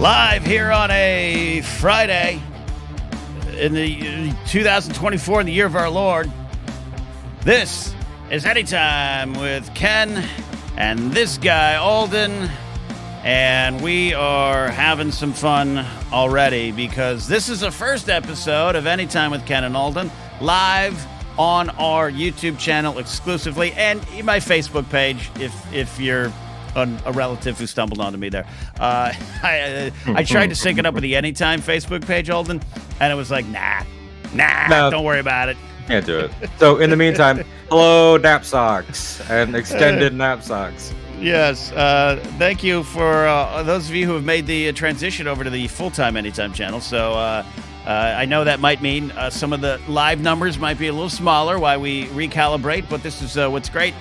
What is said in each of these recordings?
Live here on a Friday in the 2024, in the year of our Lord. This is Anytime with Ken and this guy, Alden. And we are having some fun already because this is the first episode of Anytime with Ken and Alden, live on our YouTube channel exclusively and my Facebook page if you're a relative who stumbled onto me there. I tried to sync it up with the Anytime Facebook page, Alden, and it was like, nah, don't worry about it. Can't do it. So in the meantime, hello knapsacks and extended knapsacks. Yes, thank you for those of you who have made the transition over to the full-time Anytime channel. So I know that might mean some of the live numbers might be a little smaller while we recalibrate, but this is what's great.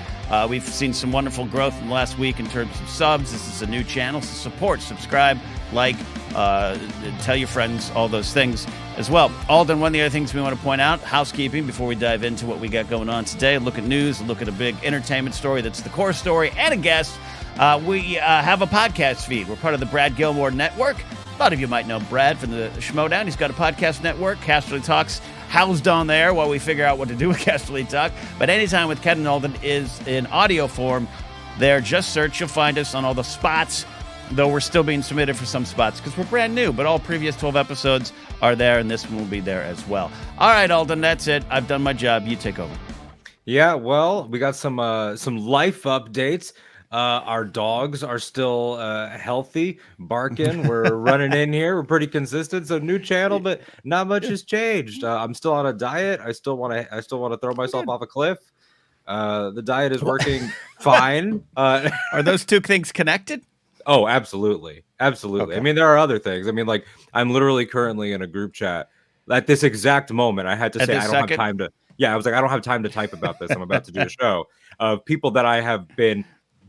We've seen some wonderful growth in the last week in terms of subs. This is a new channel, so support, subscribe, like, tell your friends, all those things as well. Alden, one of the other things we want to point out, housekeeping, before we dive into what we got going on today, look at news, look at a big entertainment story that's the core story, and a guest. We have a podcast feed. We're part of the Brad Gilmore Network. A lot of you might know Brad from the Schmodown. He's got a podcast network, Casterly Talks, housed on there while we figure out what to do with Casterly Talk. But Anytime with Ken and Alden is in audio form. There, just search. You'll find us on all the spots, though we're still being submitted for some spots because we're brand new. But all previous 12 episodes are there, and this one will be there as well. All right, Alden, that's it. I've done my job. You take over. Yeah, well, we got some life updates. Our dogs are still healthy, barking. We're running in here. We're pretty consistent. So new channel, but not much has changed. I'm still on a diet. I still want to throw myself off a cliff. The diet is working fine. Are those two things connected? Oh, absolutely. Okay. I mean, there are other things. I mean, like I'm literally currently in a group chat at this exact moment. I had to say I don't have time to. Yeah, I was like, I don't have time to type about this. I'm about to do a show of people that I have been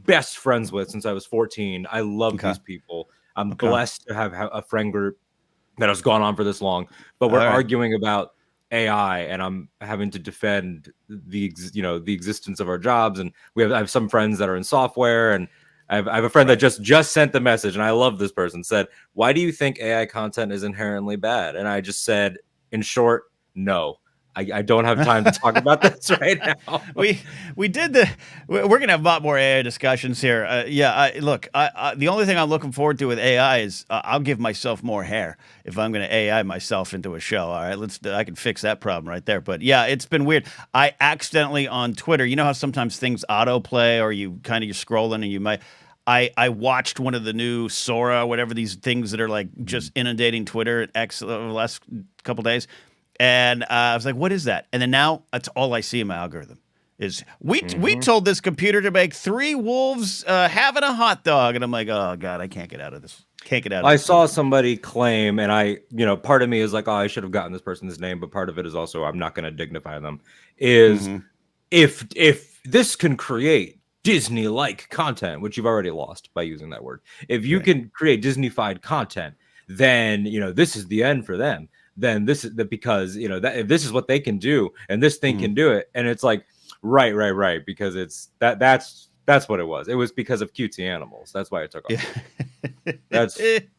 best friends with since I was 14. I love these people. I'm blessed to have a friend group that has gone on for this long, but we're arguing about AI and I'm having to defend the existence of our jobs. And I have some friends that are in software, and I have a friend that just sent the message, and I love this person, said, why do you think AI content is inherently bad? And I just said, in short, no. I don't have time to talk about this right now. We're gonna have a lot more AI discussions here. Look, the only thing I'm looking forward to with AI is I'll give myself more hair if I'm gonna AI myself into a show. All right, I can fix that problem right there. But yeah, it's been weird. I accidentally on Twitter, you know how sometimes things autoplay or you're scrolling and you might. I watched one of the new Sora, whatever these things that are like just inundating Twitter at X over the last couple days. And I was like, what is that? And then now that's all I see in my algorithm is we told this computer to make 3 wolves having a hot dog. And I'm like, oh, God, I can't get out of this. I saw somebody claim, and part of me is like, oh, I should have gotten this person's name. But part of it is also I'm not going to dignify them. If this can create Disney-like content, which you've already lost by using that word. If you can create Disney-fied content, then, this is the end for them. Then this is because that if this is what they can do and this thing can do it, and it's like right because it's that's what it was. It was because of cutesy animals. That's why it took off. That's it.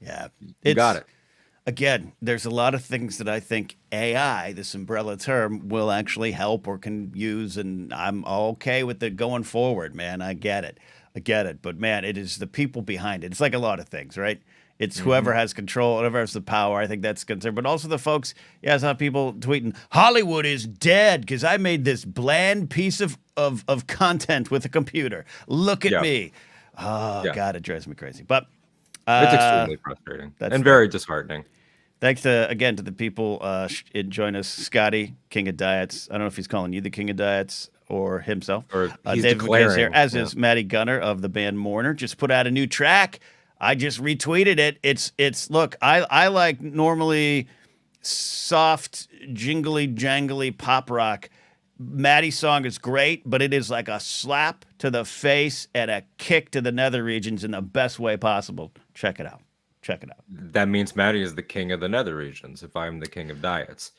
Yeah, you got it. Again, there's a lot of things that I think AI, this umbrella term, will actually help or can use, and I'm okay with it going forward, man. I get it. But man, it is the people behind it. It's like a lot of things, right? It's whoever has control, whoever has the power. I think that's concerned. But also the folks, I saw people tweeting, Hollywood is dead because I made this bland piece of content with a computer. Look at me. Oh, God, it drives me crazy. But it's extremely frustrating and very disheartening. Thanks again to the people join us. Scotty, King of Diets. I don't know if he's calling you the King of Diets or himself. Or he's David declaring. Here, as is Maddie Gunner of the band Mourner. Just put out a new track. I just retweeted it. It's look, I like normally soft, jingly, jangly pop rock. Maddie's song is great, but it is like a slap to the face and a kick to the nether regions in the best way possible. Check it out. Check it out. That means Maddie is the king of the nether regions if I'm the king of diets.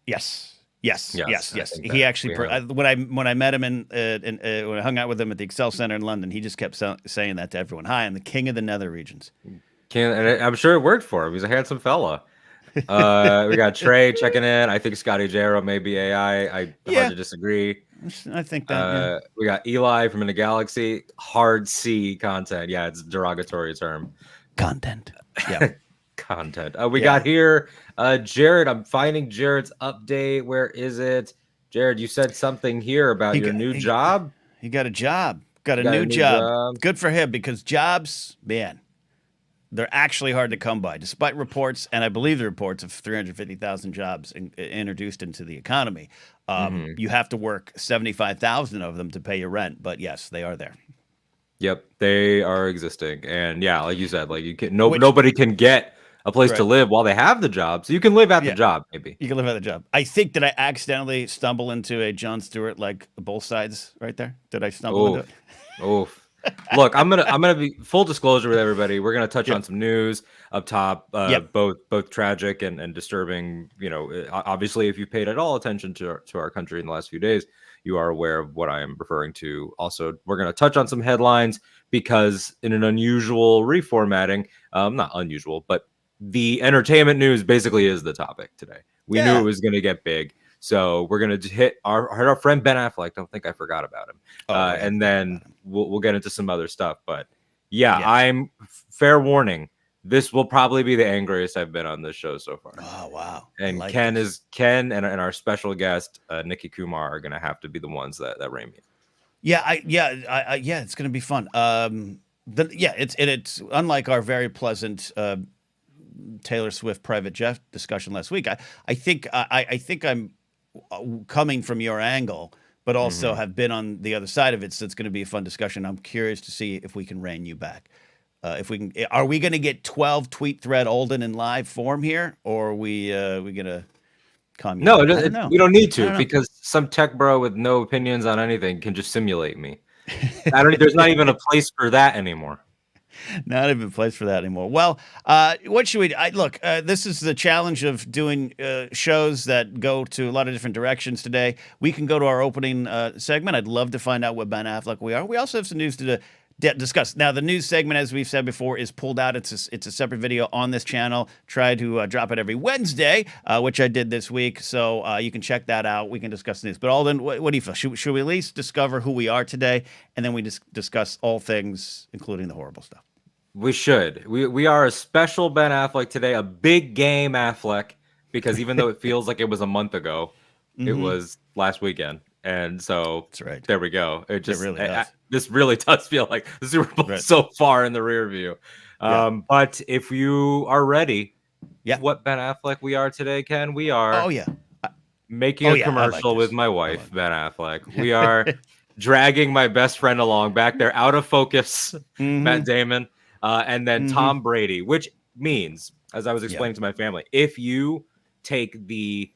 Yes. He actually, when I met him when I hung out with him at the Excel Center in London, he just kept saying that to everyone. Hi, I'm the king of the nether regions. And I'm sure it worked for him. He's a handsome fella. We got Trey checking in. I think Scotty Jarrow may be AI. Hard to disagree. I think that. We got Eli from In the Galaxy. Hard C content. Yeah, it's a derogatory term. Content. Yeah. Content. We got here Jared. I'm finding Jared's update. Where is it? Jared, you said something here about your new job. He got a job. Got a new job. Good for him, because jobs, man, they're actually hard to come by, despite reports, and I believe the reports of 350,000 jobs introduced into the economy. You have to work 75,000 of them to pay your rent, but yes, they are there. Yep, they are existing, and yeah, like you said, like you can nobody can get a place to live while they have the job, so you can live at the job. Maybe you can live at the job. I think, did I accidentally stumble into a Jon Stewart, like both sides right there? Did I stumble into it? Oof. Look, I'm gonna be full disclosure with everybody. We're gonna touch on some news up top, both tragic and disturbing. You know, obviously, if you paid at all attention to our country in the last few days, you are aware of what I am referring to. Also, we're gonna touch on some headlines, because in an unusual reformatting, not unusual, but the entertainment news basically is the topic today. We knew it was gonna get big. So we're gonna hit our friend Ben Affleck. Don't think I forgot about him. And then we'll get into some other stuff. But I'm fair warning. This will probably be the angriest I've been on this show so far. Oh wow! And Ken and our special guest Nikki Kumar are gonna have to be the ones that rein me. It's gonna be fun. It's unlike our very pleasant Taylor Swift private jet discussion last week. I think I'm coming from your angle, but also have been on the other side of it. So it's going to be a fun discussion. I'm curious to see if we can rein you back. Are we going to get 12 tweet thread Alden in live form here, or are we going to calm you down? No, we don't need to, because some tech bro with no opinions on anything can just simulate me. There's not even a place for that anymore. Not even a place for that anymore. Well, what should we look? This is the challenge of doing shows that go to a lot of different directions today. We can go to our opening segment. I'd love to find out what Ben Affleck we are. We also have some news to discuss. Now, the news segment, as we've said before, is pulled out. It's a separate video on this channel. Try to drop it every Wednesday, which I did this week. So you can check that out. We can discuss news. But Alden, what do you feel? Should we at least discover who we are today, and then we discuss all things, including the horrible stuff? We should. We are a special Ben Affleck today, a big game Affleck, because even though it feels like it was a month ago, it was last weekend. And so that's right. There we go. This really does feel like the Super Bowl is so far in the rear view. But if you are ready, what Ben Affleck we are today, Ken, we are making a commercial with my wife, Ben Affleck. We are dragging my best friend along back there, out of focus, Matt Damon. And then Tom Brady, which means, as I was explaining to my family, if you take the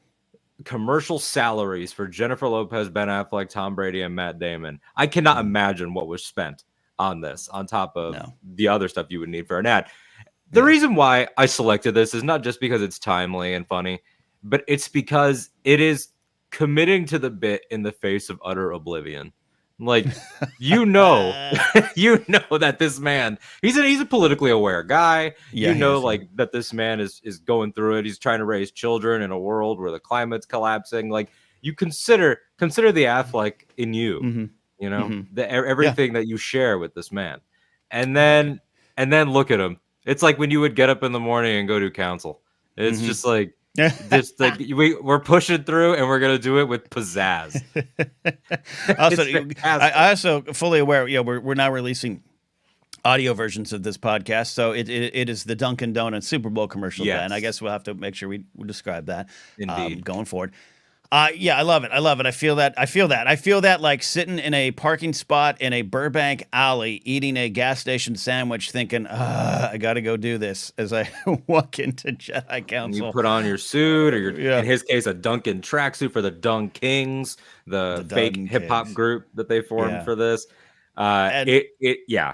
commercial salaries for Jennifer Lopez, Ben Affleck, Tom Brady, and Matt Damon, I cannot imagine what was spent on this, on top of the other stuff you would need for an ad. The reason why I selected this is not just because it's timely and funny, but it's because it is committing to the bit in the face of utter oblivion. Like, you know that this man, he's a politically aware guy. That this man is going through it. He's trying to raise children in a world where the climate's collapsing. Like, you consider the Affleck in you, everything that you share with this man. And then look at him. It's like when you would get up in the morning and go to council. It's just like, we're pushing through, and we're gonna do it with pizzazz. I also fully aware. We're now releasing audio versions of this podcast, so it is the Dunkin' Donuts Super Bowl commercial. And I guess we'll have to make sure we describe that going forward. Yeah, I love it. I love it. I feel that. I feel that like sitting in a parking spot in a Burbank alley, eating a gas station sandwich, thinking, I got to go do this as I walk into Jedi Council. And you put on your suit or yeah. in his case, a Duncan tracksuit for the Dung Kings, the fake hip hop group that they formed for this. Yeah.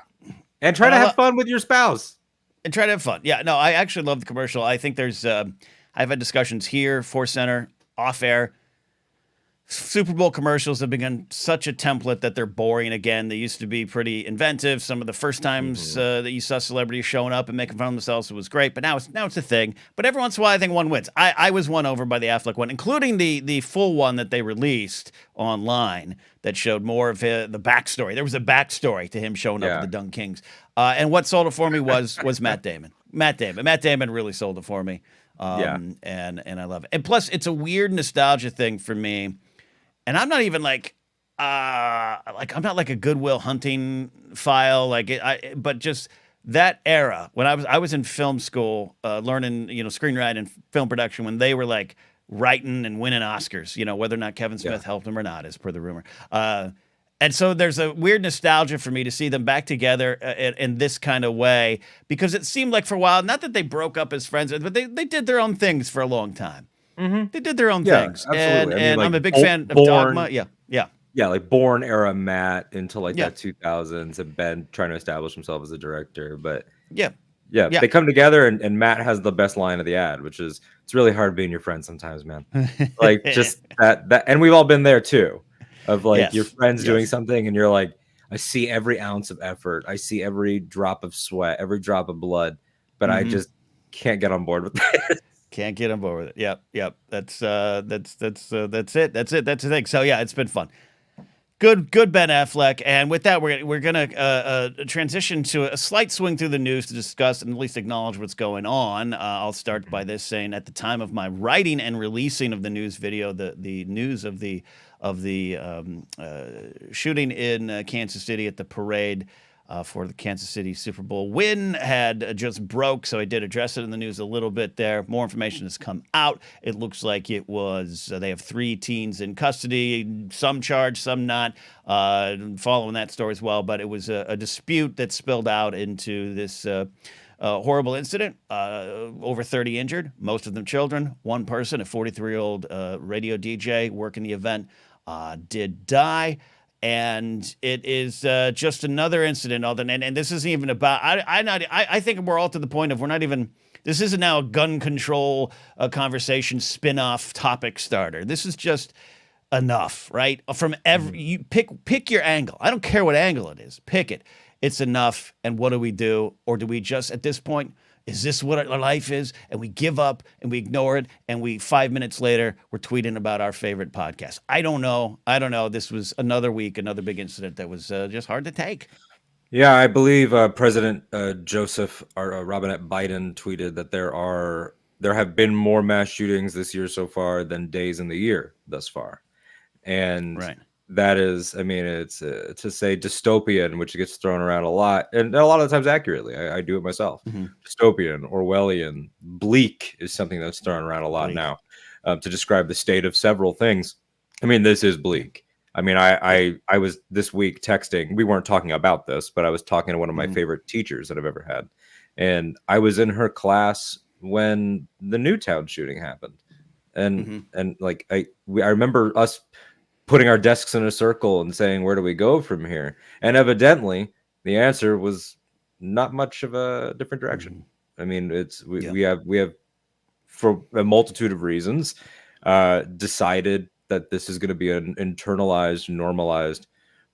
And try to have fun with your spouse. And try to have fun. Yeah, no, I actually love the commercial. I think there's, I've had discussions here, Force Center, off air. Super Bowl commercials have become such a template that they're boring again. They used to be pretty inventive. Some of the first times that you saw celebrities showing up and making fun of themselves, it was great. But now it's a thing. But every once in a while, I think one wins. I was won over by the Affleck one, including the full one that they released online that showed more of the backstory. There was a backstory to him showing up with the Dung Kings. And what sold it for me was Matt Damon. Matt Damon really sold it for me. And I love it. And plus, it's a weird nostalgia thing for me. And I'm not even like I'm not like a Goodwill Hunting file, but just that era when I was in film school, learning screenwriting and film production when they were like writing and winning Oscars, whether or not Kevin Smith helped them or not, as per the rumor. And so there's a weird nostalgia for me to see them back together in this kind of way, because it seemed like for a while, not that they broke up as friends, but they did their own things for a long time. Mm-hmm. They did their own things. Absolutely. And I'm a big fan of Dogma. Yeah, like Bourne era Matt into like that 2000s, and Ben trying to establish himself as a director. But they come together, and Matt has the best line of the ad, which is, "It's really hard being your friend sometimes, man." Like just that, and we've all been there too, of like your friends doing something, and you're like, I see every ounce of effort, I see every drop of sweat, every drop of blood, but I just can't get on board with it. Can't get on board with it. Yep. That's it. That's the thing. So yeah, it's been fun. Good Ben Affleck. And with that, we're gonna transition to a slight swing through the news to discuss and at least acknowledge what's going on. I'll start by this saying, at the time of my writing and releasing of the news video, the news of the shooting in Kansas City at the parade for the Kansas City Super Bowl win had just broke, so I did address it in the news a little bit there. More information has come out. It looks like it was they have 3 teens in custody, some charged, some not, following that story as well. But it was a dispute that spilled out into this horrible incident. Over 30 injured, most of them children. One person, a 43-year-old radio DJ working the event, did die. And it is just another incident, Alden. And this isn't even about. I think we're all to the point of we're not even. This isn't now a gun control conversation spin-off topic starter. This is just enough, right? From you pick your angle. I don't care what angle it is. Pick it. It's enough. And what do we do? Or do we just at this point? Is this what our life is? And we give up and we ignore it. And 5 minutes later, we're tweeting about our favorite podcast. I don't know. This was another week, another big incident that was just hard to take. Yeah, I believe President Joseph Robinette Biden tweeted that there have been more mass shootings this year so far than days in the year thus far. And that is, I mean, it's to say dystopian, which gets thrown around a lot, and a lot of the times accurately. I do it myself. Dystopian, Orwellian, bleak is something that's thrown around a lot now to describe the state of several things. I mean, this is bleak. I mean, I was this week texting. We weren't talking about this, but I was talking to one of my favorite teachers that I've ever had, and I was in her class when the Newtown shooting happened, and like I remember us putting our desks in a circle and saying, where do we go from here? And evidently the answer was not much of a different direction. I mean, we have for a multitude of reasons decided that this is going to be an internalized, normalized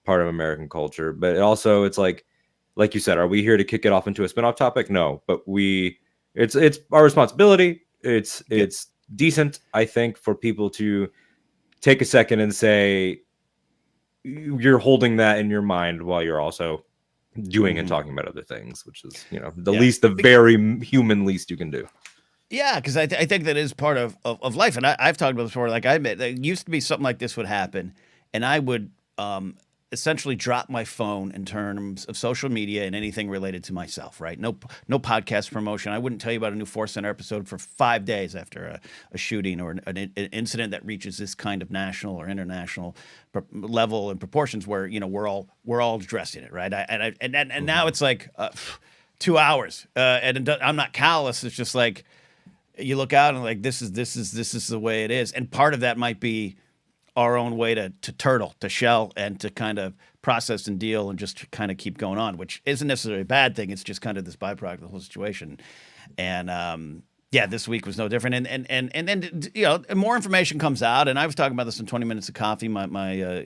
part of American culture. But it's like you said, are we here to kick it off into a spinoff topic? No, but it's our responsibility. It's decent, I think, for people to take a second and say, you're holding that in your mind while you're also doing and talking about other things, which is, the very human least you can do. Yeah, because I think that is part of life. And I've talked about this before. Like I admit, there used to be something like this would happen, and I would essentially dropped my phone in terms of social media and anything related to myself, right? No podcast promotion. I wouldn't tell you about a new Force Center episode for 5 days after a shooting or an incident that reaches this kind of national or international level and proportions where, you know, we're all addressing it, right? And now it's like 2 hours, and I'm not callous. It's just like you look out and like this is the way it is, and part of that might be our own way to turtle, to shell, and to kind of process and deal and just kind of keep going on, which isn't necessarily a bad thing. It's just kind of this byproduct of the whole situation. And yeah, this week was no different. And then, you know, more information comes out. And I was talking about this in 20 Minutes of Coffee, my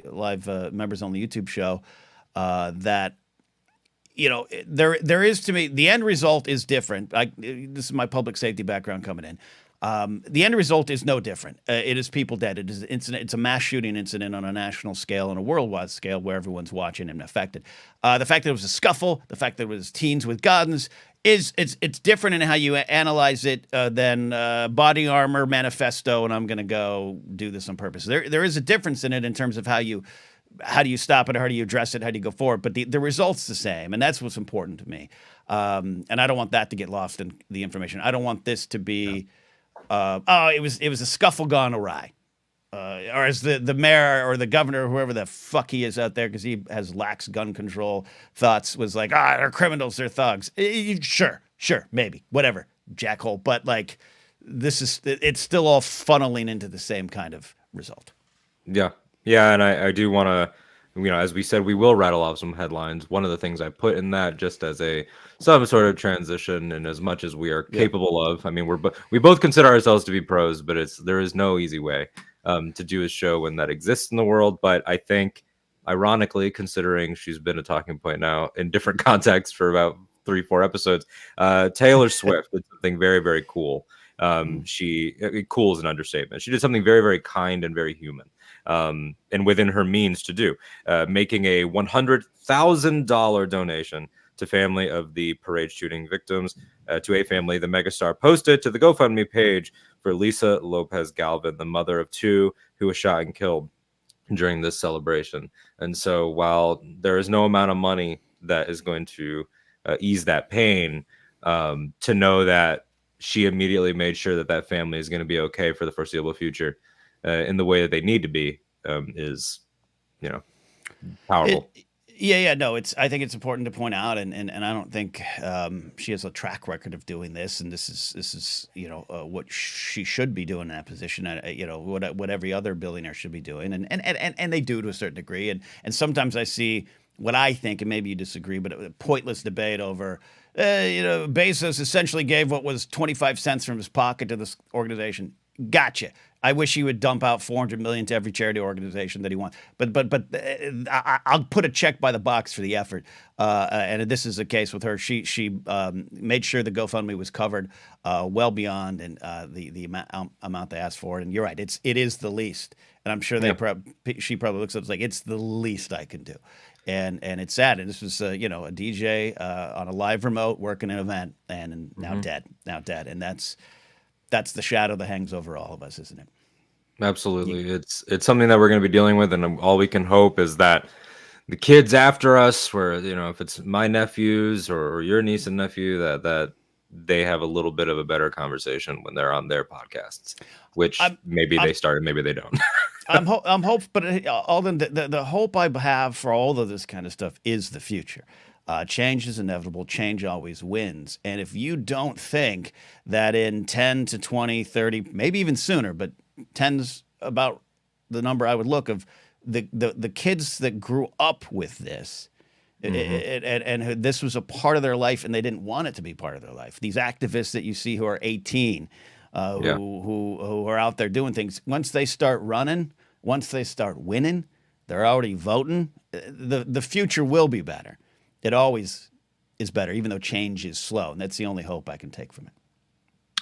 live members on the YouTube show, that, you know, there is, to me, the end result is different. This is my public safety background coming in. The end result is no different. It is people dead. It is an incident. It's a mass shooting incident on a national scale and a worldwide scale where everyone's watching and affected. The fact that it was a scuffle, the fact that it was teens with guns, it's different in how you analyze it than body armor, manifesto, and I'm going to go do this on purpose. There is a difference in it in terms of how do you stop it, how do you address it, how do you go forward, but the result's the same, and that's what's important to me. And I don't want that to get lost in the information. I don't want this to be... it was a scuffle gone awry, or as the mayor or the governor, or whoever the fuck he is out there, because he has lax gun control thoughts, was like, they're criminals, they're thugs. Sure, maybe, whatever, jackhole. But like, it's still all funneling into the same kind of result. Yeah, and I do want to, you know, as we said, we will rattle off some headlines. One of the things I put in that, just as some sort of transition, and as much as we are capable of, I mean, we both consider ourselves to be pros, but there is no easy way to do a show when that exists in the world. But I think, ironically, considering she's been a talking point now in different contexts for about 3-4 episodes, Taylor Swift did something very, very cool. Cool is an understatement. She did something very, very kind and very human. And within her means to do, making a $100,000 donation to family of the parade shooting victims, to a family the megastar posted to the GoFundMe page for Lisa Lopez Galvin, the mother of 2 who was shot and killed during this celebration. And so while there is no amount of money that is going to ease that pain, to know that she immediately made sure that family is going to be okay for the foreseeable future, in the way that they need to be, is, you know, powerful. I think it's important to point out, and I don't think she has a track record of doing this, and this is you know, what she should be doing in that position. You know, what every other billionaire should be doing, and they do to a certain degree. And sometimes I see what I think, and maybe you disagree, but a pointless debate over. You know, Bezos essentially gave what was 25 cents from his pocket to this organization. Gotcha. I wish he would dump out $400 million to every charity organization that he wants. But I'll put a check by the box for the effort. And this is the case with her. She made sure the GoFundMe was covered well beyond and the amount they asked for. And you're right. It is the least. And I'm sure she probably looks at it like, it's the least I can do. And it's sad. And this was you know, a DJ on a live remote working an event, and now dead. And that's the shadow that hangs over all of us, isn't it? Absolutely. It's something that we're going to be dealing with, and all we can hope is that the kids after us, where, you know, if it's my nephews or your niece and nephew, that they have a little bit of a better conversation when they're on their podcasts, which maybe they started, maybe they don't. I'm hopeful, but Alden, the hope I have for all of this kind of stuff is the future. Change is inevitable. Change always wins. And if you don't think that in 10 to 20, 30, maybe even sooner, but 10's about the number I would look of the kids that grew up with this, and this was a part of their life, and they didn't want it to be part of their life. These activists that you see who are 18, who are out there doing things, once they start running, once they start winning, they're already voting. The future will be better. It always is better, even though change is slow. And that's the only hope I can take from it.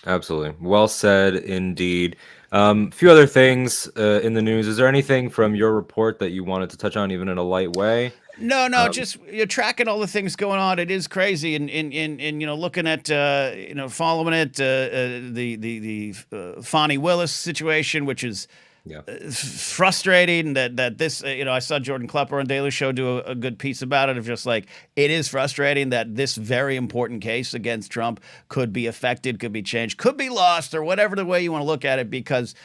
Absolutely. Well said, indeed. A few other things in the news. Is there anything from your report that you wanted to touch on, even in a light way? No, just you're tracking all the things going on. It is crazy, and you know, looking at following it, the Fonnie Willis situation, which is frustrating that this, I saw Jordan Klepper on Daily Show do a good piece about it, of just like, it is frustrating that this very important case against Trump could be affected, could be changed, could be lost, or whatever the way you want to look at it, because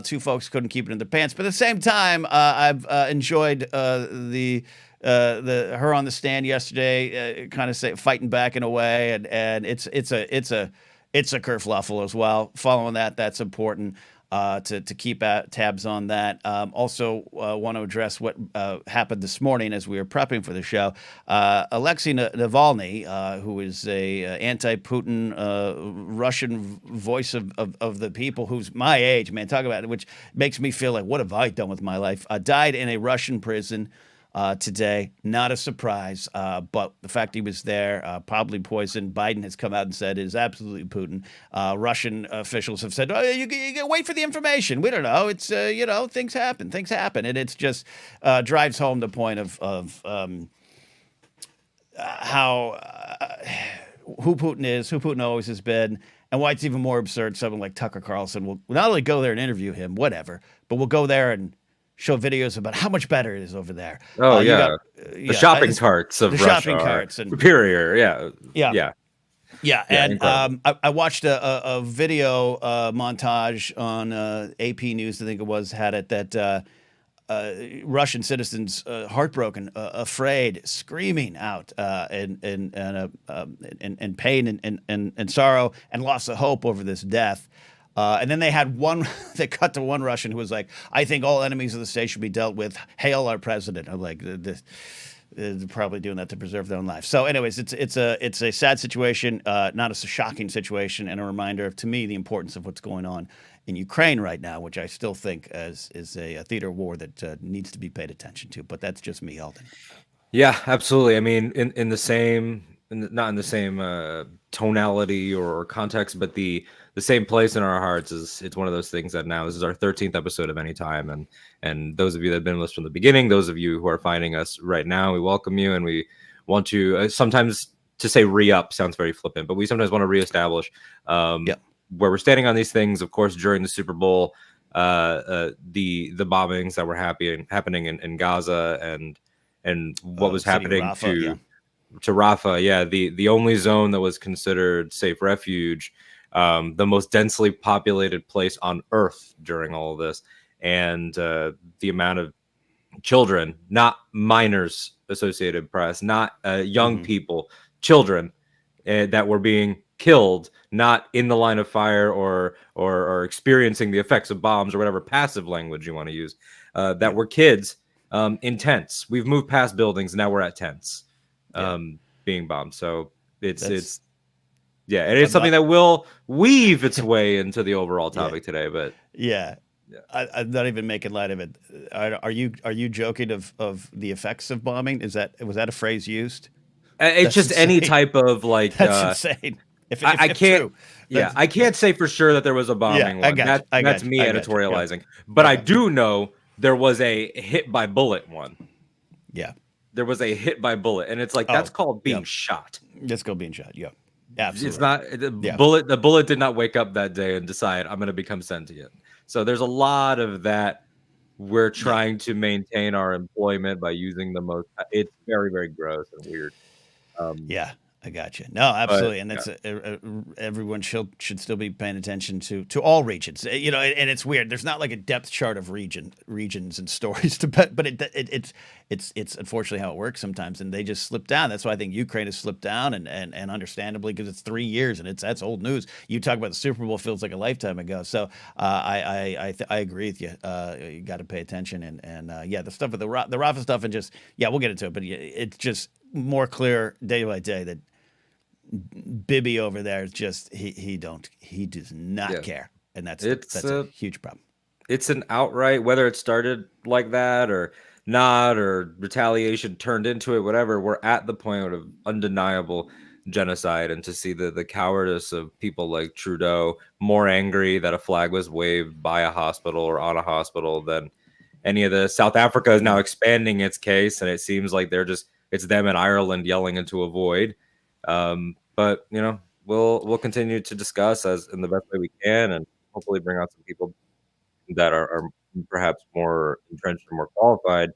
two folks couldn't keep it in their pants. But at the same time, I've enjoyed her on the stand yesterday, kind of fighting back in a way, and it's a kerfluffle as well. Following that's important. To keep tabs on that. Also, want to address what happened this morning as we were prepping for the show. Alexei Navalny, who is a anti-Putin Russian voice of the people, who's my age, man, talk about it, which makes me feel like, what have I done with my life? Died in a Russian prison today. Not a surprise, but the fact he was there, probably poisoned. Biden has come out and said it is absolutely Putin. Russian officials have said, "Oh, you wait for the information. We don't know. It's things happen, and it's just drives home the point of how who Putin is, who Putin always has been, and why it's even more absurd. Someone like Tucker Carlson will not only go there and interview him, whatever, but we'll go there and show videos about how much better it is over there. Oh, the shopping carts of Russia shopping carts and superior. Yeah. And I watched a video montage on AP News, I think it was, had it that Russian citizens, heartbroken, afraid, screaming out in pain and sorrow and loss of hope over this death. And then they cut to one Russian who was like, "I think all enemies of the state should be dealt with. Hail our president." I'm like, they're probably doing that to preserve their own life. So anyways, it's a sad situation, not a shocking situation, and a reminder of, to me, the importance of what's going on in Ukraine right now, which I still think is a theater war that needs to be paid attention to. But that's just me, Alden. Yeah, absolutely. I mean, in the same, not in the same tonality or context, but the same place in our hearts. It's one of those things that now this is our 13th episode of Anytime, and those of you that have been with us from the beginning, those of you who are finding us right now, we welcome you, and we want to sometimes, to say re-up sounds very flippant, but we sometimes want to reestablish where we're standing on these things. Of course, during the Super Bowl, the bombings that were happening in Gaza, and what was happening Rafah, to Rafah, the only zone that was considered safe refuge, the most densely populated place on Earth during all of this, and the amount of children, not minors, Associated Press, not young people, children that were being killed, not in the line of fire or experiencing the effects of bombs or whatever passive language you want to use, that were kids in tents. We've moved past buildings, now we're at tents being bombed. So it's and it's something that will weave its way into the overall topic today. But I'm not even making light of it. Are you joking of the effects of bombing? Was that a phrase used? It's just insane. Any type of like that's insane. I can't. I can't say for sure that there was a bombing one. That's me editorializing. But I do know there was a hit by bullet one. Yeah. There was a hit by bullet, and it's like that's called being shot. That's called being shot. Yeah. Absolutely. It's not bullet. The bullet did not wake up that day and decide I'm going to become sentient. So there's a lot of that. We're trying to maintain our employment by using the most. It's very, very gross and weird. I got you. No, absolutely, and that's everyone should still be paying attention to all regions. And it's weird. There's not like a depth chart of regions and stories but it's unfortunately how it works sometimes, and they just slip down. That's why I think Ukraine has slipped down, and understandably, because it's 3 years and that's old news. You talk about the Super Bowl, feels like a lifetime ago. So I agree with you. You got to pay attention, and the stuff with the Rafah stuff, and just we'll get into it, but it's just more clear day by day that Bibi over there is just he does not care, and that's a huge problem. It's an outright, whether it started like that or not, or retaliation turned into it, whatever. We're at the point of undeniable genocide, and to see the cowardice of people like Trudeau, more angry that a flag was waved by a hospital or on a hospital than any of the. South Africa is now expanding its case, and it seems like it's them in Ireland yelling into a void. But we'll continue to discuss as in the best way we can, and hopefully bring out some people that are perhaps more entrenched or more qualified.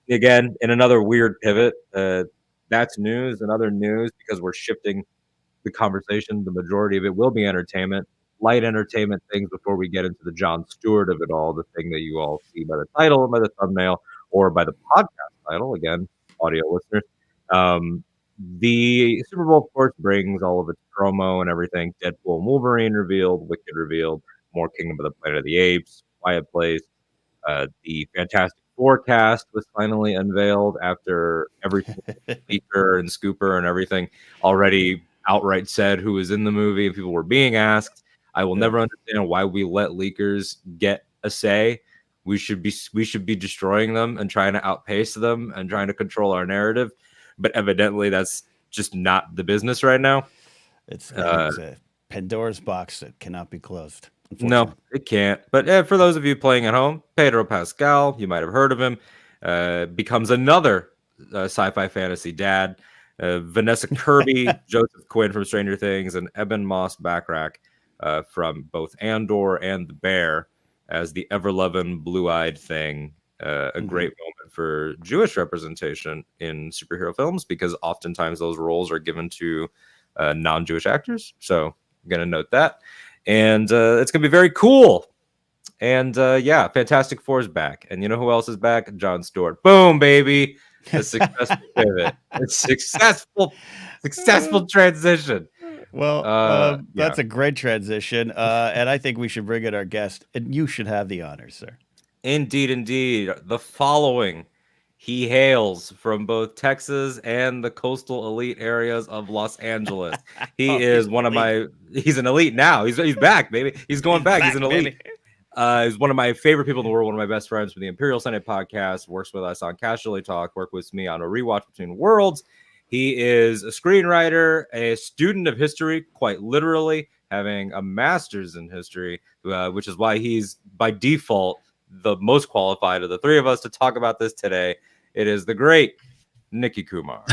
Again, in another weird pivot, that's news and other news because we're shifting the conversation. The majority of it will be entertainment, light entertainment things before we get into the Jon Stewart of it all, the thing that you all see by the title and by the thumbnail or by the podcast title. Again, audio listeners. The Super Bowl, of course, brings all of its promo and everything. Deadpool and Wolverine revealed, Wicked revealed, more Kingdom of the Planet of the Apes, Quiet Place. The Fantastic Forecast was finally unveiled after every leaker and scooper and everything already outright said who was in the movie and people were being asked. I will never understand why we let leakers get a say. We should be destroying them and trying to outpace them and trying to control our narrative. But evidently that's just not the business right now. It's a Pandora's box that cannot be closed. No, it can't. But for those of you playing at home, Pedro Pascal, you might have heard of him, becomes another sci-fi fantasy dad. Vanessa Kirby, Joseph Quinn from Stranger Things, and Eben Moss-Backrack from both Andor and The Bear as the ever-loving blue-eyed thing. A great moment for Jewish representation in superhero films because oftentimes those roles are given to non-Jewish actors. So I'm going to note that. And it's going to be very cool. And yeah, Fantastic Four is back. And you know who else is back? Jon Stewart. Boom, baby. A successful pivot. It's successful transition. Well, that's a great transition. And I think we should bring in our guest. And you should have the honors, sir. Indeed. The following. He hails from both Texas and the coastal elite areas of Los Angeles. He is one of he's an elite now. He's back, baby. He's going back. He's an elite. He's one of my favorite people in the world, one of my best friends from the Imperial Senate podcast, works with us on Casually Talk, worked with me on a rewatch Between Worlds. He is a screenwriter, a student of history, quite literally, having a master's in history, which is why he's by default the most qualified of the three of us to talk about this today. It is the great Nikki Kumar.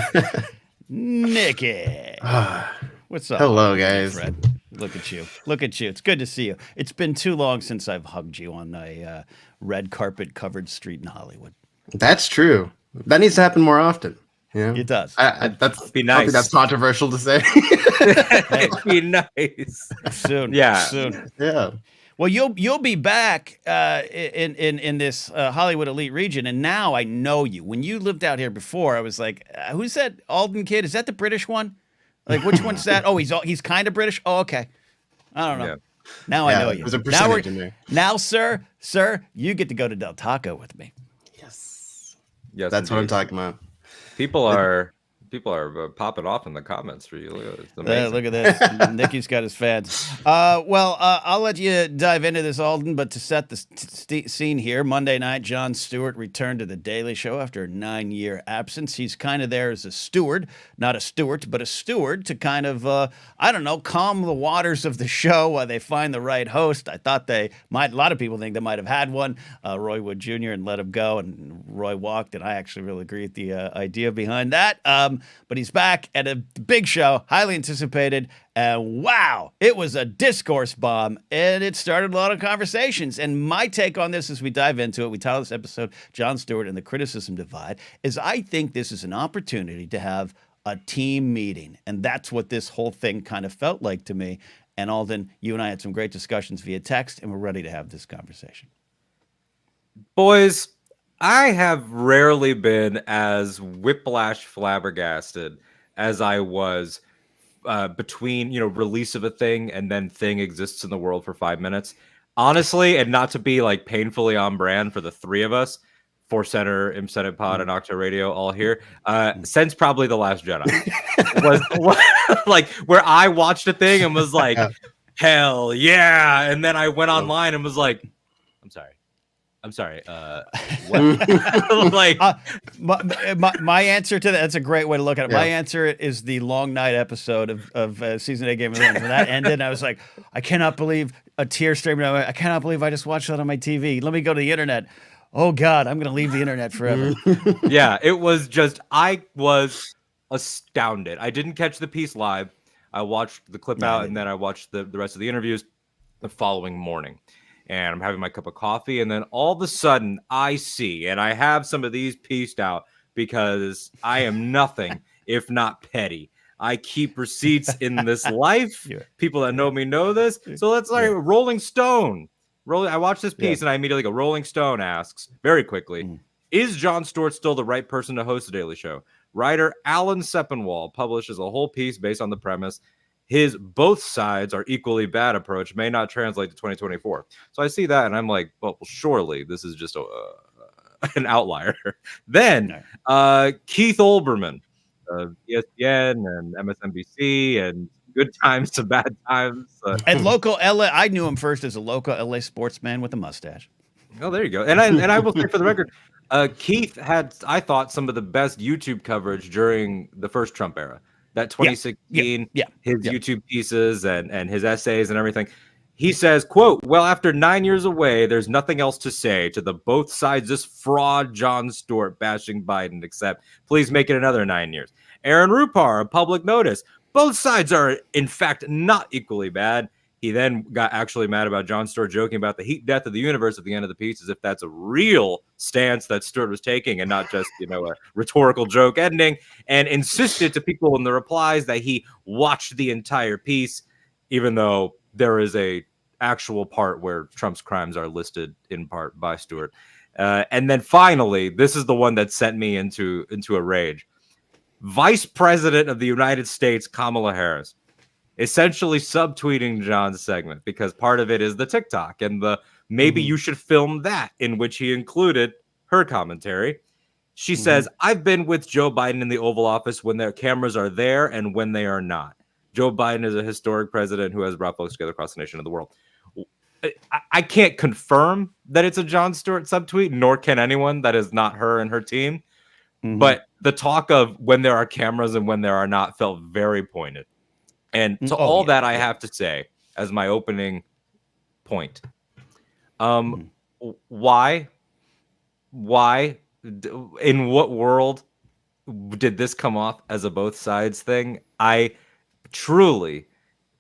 Nikki. What's up? Hello, guys. Fred? Look at you. It's good to see you. It's been too long since I've hugged you on a red carpet covered street in Hollywood. That's true. That needs to happen more often. Yeah, it does. That's be nice. I think that's controversial to say. It'd be nice. Soon. Yeah. Well, you'll be back in this Hollywood elite region, and now I know you. When you lived out here before, I was like, "Who's that Alden kid? Is that the British one? Like, which one's that? Oh, he's kind of British. Oh, okay. I don't know. Yeah. Now I know you. There's a percentage in there. Now, sir, you get to go to Del Taco with me. Yes, that's indeed. What I'm talking about. People are popping off in the comments for you. Look at this. Nikki's got his fans. Well, I'll let you dive into this, Alden, but to set the scene here, Monday night, Jon Stewart returned to The Daily Show after a 9-year absence. He's kind of there as a steward, not a Stewart, but a steward to kind of, calm the waters of the show while they find the right host. I thought a lot of people think they might have had one, Roy Wood Jr., and let him go, and Roy walked, and I actually really agree with the idea behind that. But he's back at a big show, highly anticipated, and wow, it was a discourse bomb, and it started a lot of conversations. And my take on this as we dive into it, we title this episode, Jon Stewart and the Criticism Divide, is I think this is an opportunity to have a team meeting, and that's what this whole thing kind of felt like to me. And Alden, you and I had some great discussions via text, and we're ready to have this conversation. Boys, I have rarely been as whiplash flabbergasted as I was between, release of a thing and then thing exists in the world for 5 minutes. Honestly, and not to be like painfully on brand for the three of us, Force Center, Imp Senate Pod, and Octo Radio all here, since probably The Last Jedi. was like where I watched a thing and was like, hell yeah. And then I went online and was like, I'm sorry. What? Like, my answer to that's a great way to look at it. Yeah. My answer is the Long Night episode of season 8 Game of Thrones. When that ended, I was like, I cannot believe a tear streamed down. I cannot believe I just watched that on my TV. Let me go to the internet. Oh God, I'm going to leave the internet forever. Yeah, it was just, I was astounded. I didn't catch the piece live. I watched the clip out and then I watched the rest of the interviews the following morning. and I'm having my cup of coffee, and then all of a sudden I see, and I have some of these pieced out because I am nothing if not petty. I keep receipts in this life. People that know me know this. So let's like Rolling Stone. I watched this piece and I immediately go, Rolling Stone asks very quickly, is Jon Stewart still the right person to host the Daily Show? Writer Alan Sepinwall publishes a whole piece based on the premise his both sides are equally bad approach may not translate to 2024. So I see that and I'm like, well, surely this is just an outlier. Then Keith Olbermann of ESPN and MSNBC and Good Times to Bad Times. And local LA, I knew him first as a local LA sportsman with a mustache. Oh, there you go. And I will say for the record, Keith had, I thought, some of the best YouTube coverage during the first Trump era. That 2016, his YouTube pieces and his essays and everything. He says, quote, well, after 9 years away, there's nothing else to say to the both sides this fraud Jon Stewart bashing Biden, except please make it another 9 years. Aaron Rupar, a public notice. Both sides are, in fact, not equally bad. He then got actually mad about Jon Stewart joking about the heat death of the universe at the end of the piece, as if that's a real stance that Stewart was taking and not just, a rhetorical joke ending, and insisted to people in the replies that he watched the entire piece, even though there is a actual part where Trump's crimes are listed in part by Stewart. And then finally, this is the one that sent me into a rage. Vice President of the United States, Kamala Harris, essentially subtweeting John's segment because part of it is the TikTok and the maybe you should film that, in which he included her commentary. She says, I've been with Joe Biden in the Oval Office when their cameras are there and when they are not. Joe Biden is a historic president who has brought folks together across the nation and the world. I can't confirm that it's a Jon Stewart subtweet, nor can anyone that is not her and her team. But the talk of when there are cameras and when there are not felt very pointed. And to I have to say as my opening point, why, in what world did this come off as a both sides thing? I truly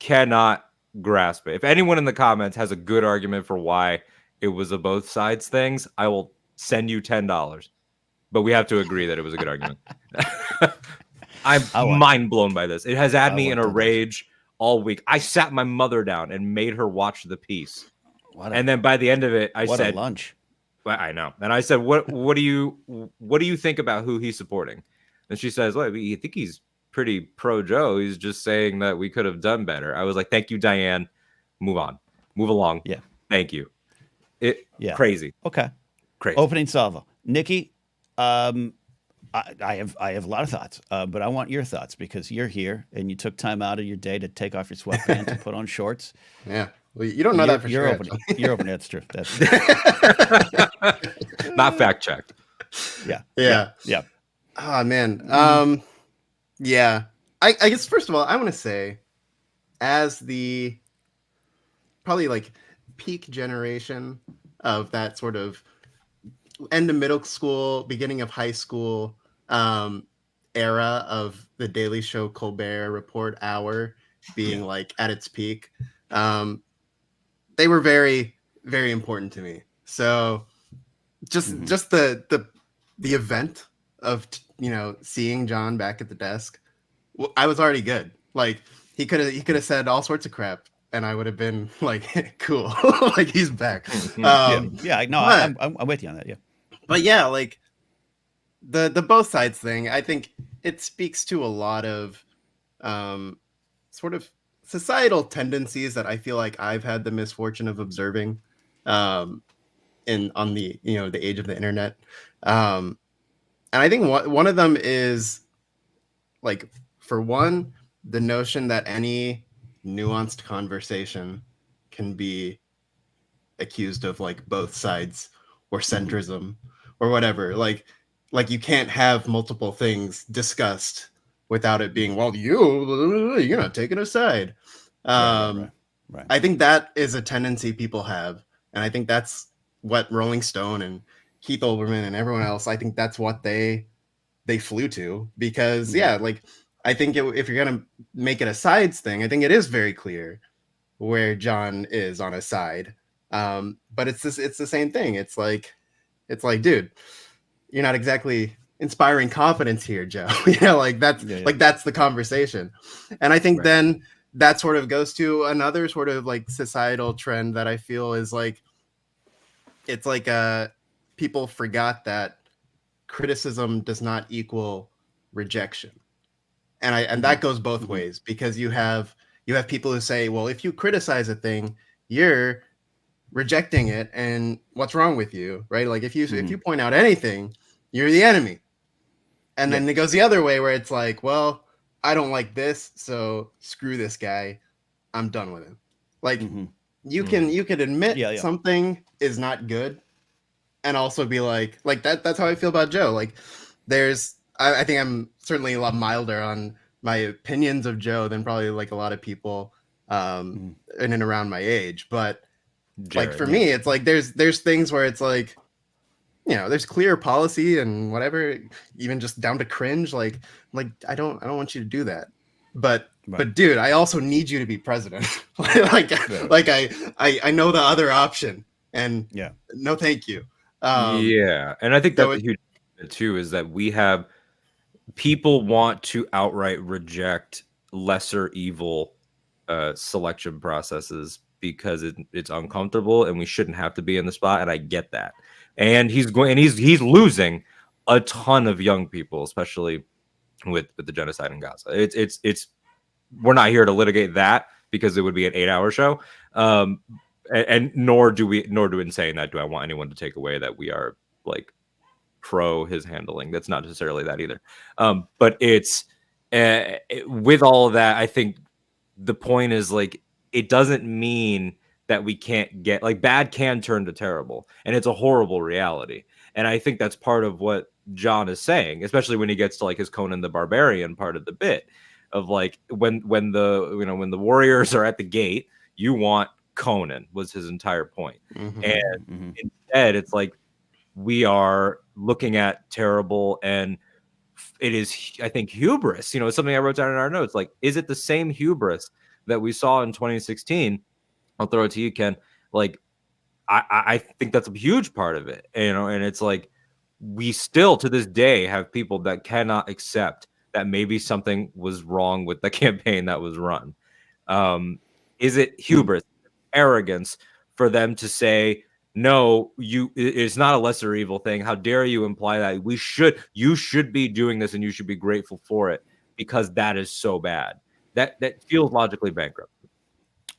cannot grasp it. If anyone in the comments has a good argument for why it was a both sides things, I will send you $10. But we have to agree that it was a good argument. I'm mind blown by this. It has had me in a rage all week. I sat my mother down and made her watch the piece. And then by the end of it, I said, lunch. I know. And I said, what do you think about who he's supporting? And she says, well, I think he's pretty pro Joe. He's just saying that we could have done better. I was like, thank you, Diane. Move on. Move along. Yeah. Thank you. Crazy. Okay. Crazy. Opening salvo. Nikki, I have a lot of thoughts, but I want your thoughts because you're here and you took time out of your day to take off your sweatpants and put on shorts. Yeah. Well, you don't know that for you're sure. Opening. You're opening. That's true. That's not fact checked. Yeah. Oh man. Yeah. I guess first of all, I want to say, as the probably like peak generation of that sort of end of middle school, beginning of high school era of the Daily Show Colbert Report hour being like at its peak, they were very, very important to me. So just the event of seeing John back at the desk, I was already good. Like he could have said all sorts of crap and I would have been like, cool, like he's back. I'm with you on that. Yeah. But yeah, like the both sides thing, I think it speaks to a lot of sort of societal tendencies that I feel like I've had the misfortune of observing on the the age of the internet. And I think one of them is like, for one, the notion that any nuanced conversation can be accused of like both sides or centrism or whatever. Like you can't have multiple things discussed without it being, well, you're not taking a side. Right. I think that is a tendency people have. And I think that's what Rolling Stone and Keith Olbermann and everyone else, I think that's what they flew to. Because, like, I think if you're going to make it a sides thing, I think it is very clear where John is on a side. But it's the same thing. It's like, dude, you're not exactly inspiring confidence here, Joe. Like that's that's the conversation. And I think then that sort of goes to another sort of like societal trend that I feel is like, it's like people forgot that criticism does not equal rejection. And that goes both ways, because you have people who say, well, if you criticize a thing, you're rejecting it, and what's wrong with you, right? Like if you point out anything, you're the enemy. And then it goes the other way, where it's like, well, I don't like this, so screw this guy, I'm done with him. Like you can admit something is not good, and also be like that. That's how I feel about Joe. Like I think I'm certainly a lot milder on my opinions of Joe than probably like a lot of people in and around my age. But Jared, like for me, it's like there's things where it's like, there's clear policy and whatever, even just down to cringe. Like I don't want you to do that. But dude, I also need you to be president. I know the other option, and no, thank you. And I think that's a huge too, is that we have people want to outright reject lesser evil selection processes because it's uncomfortable, and we shouldn't have to be in the spot. And I get that. And he's losing a ton of young people, especially with the genocide in Gaza. It's we're not here to litigate that, because it would be an 8-hour show. And nor do in saying that do I want anyone to take away that we are like pro his handling. That's not necessarily that either. But it's with all of that, I think the point is like, it doesn't mean that we can't get, like, bad can turn to terrible, and it's a horrible reality. And I think that's part of what John is saying, especially when he gets to like his Conan the Barbarian part of the bit of like, when the warriors are at the gate, you want Conan, was his entire point. And instead it's like, we are looking at terrible, and it is, I think, hubris. It's something I wrote down in our notes. Like, is it the same hubris that we saw in 2016? I'll throw it to you, Ken. Like, I think that's a huge part of it, and it's like, we still to this day have people that cannot accept that maybe something was wrong with the campaign that was run. Is it hubris, arrogance for them to say, no, it's not a lesser evil thing? How dare you imply that you should be doing this, and you should be grateful for it, because that is so bad. That feels logically bankrupt.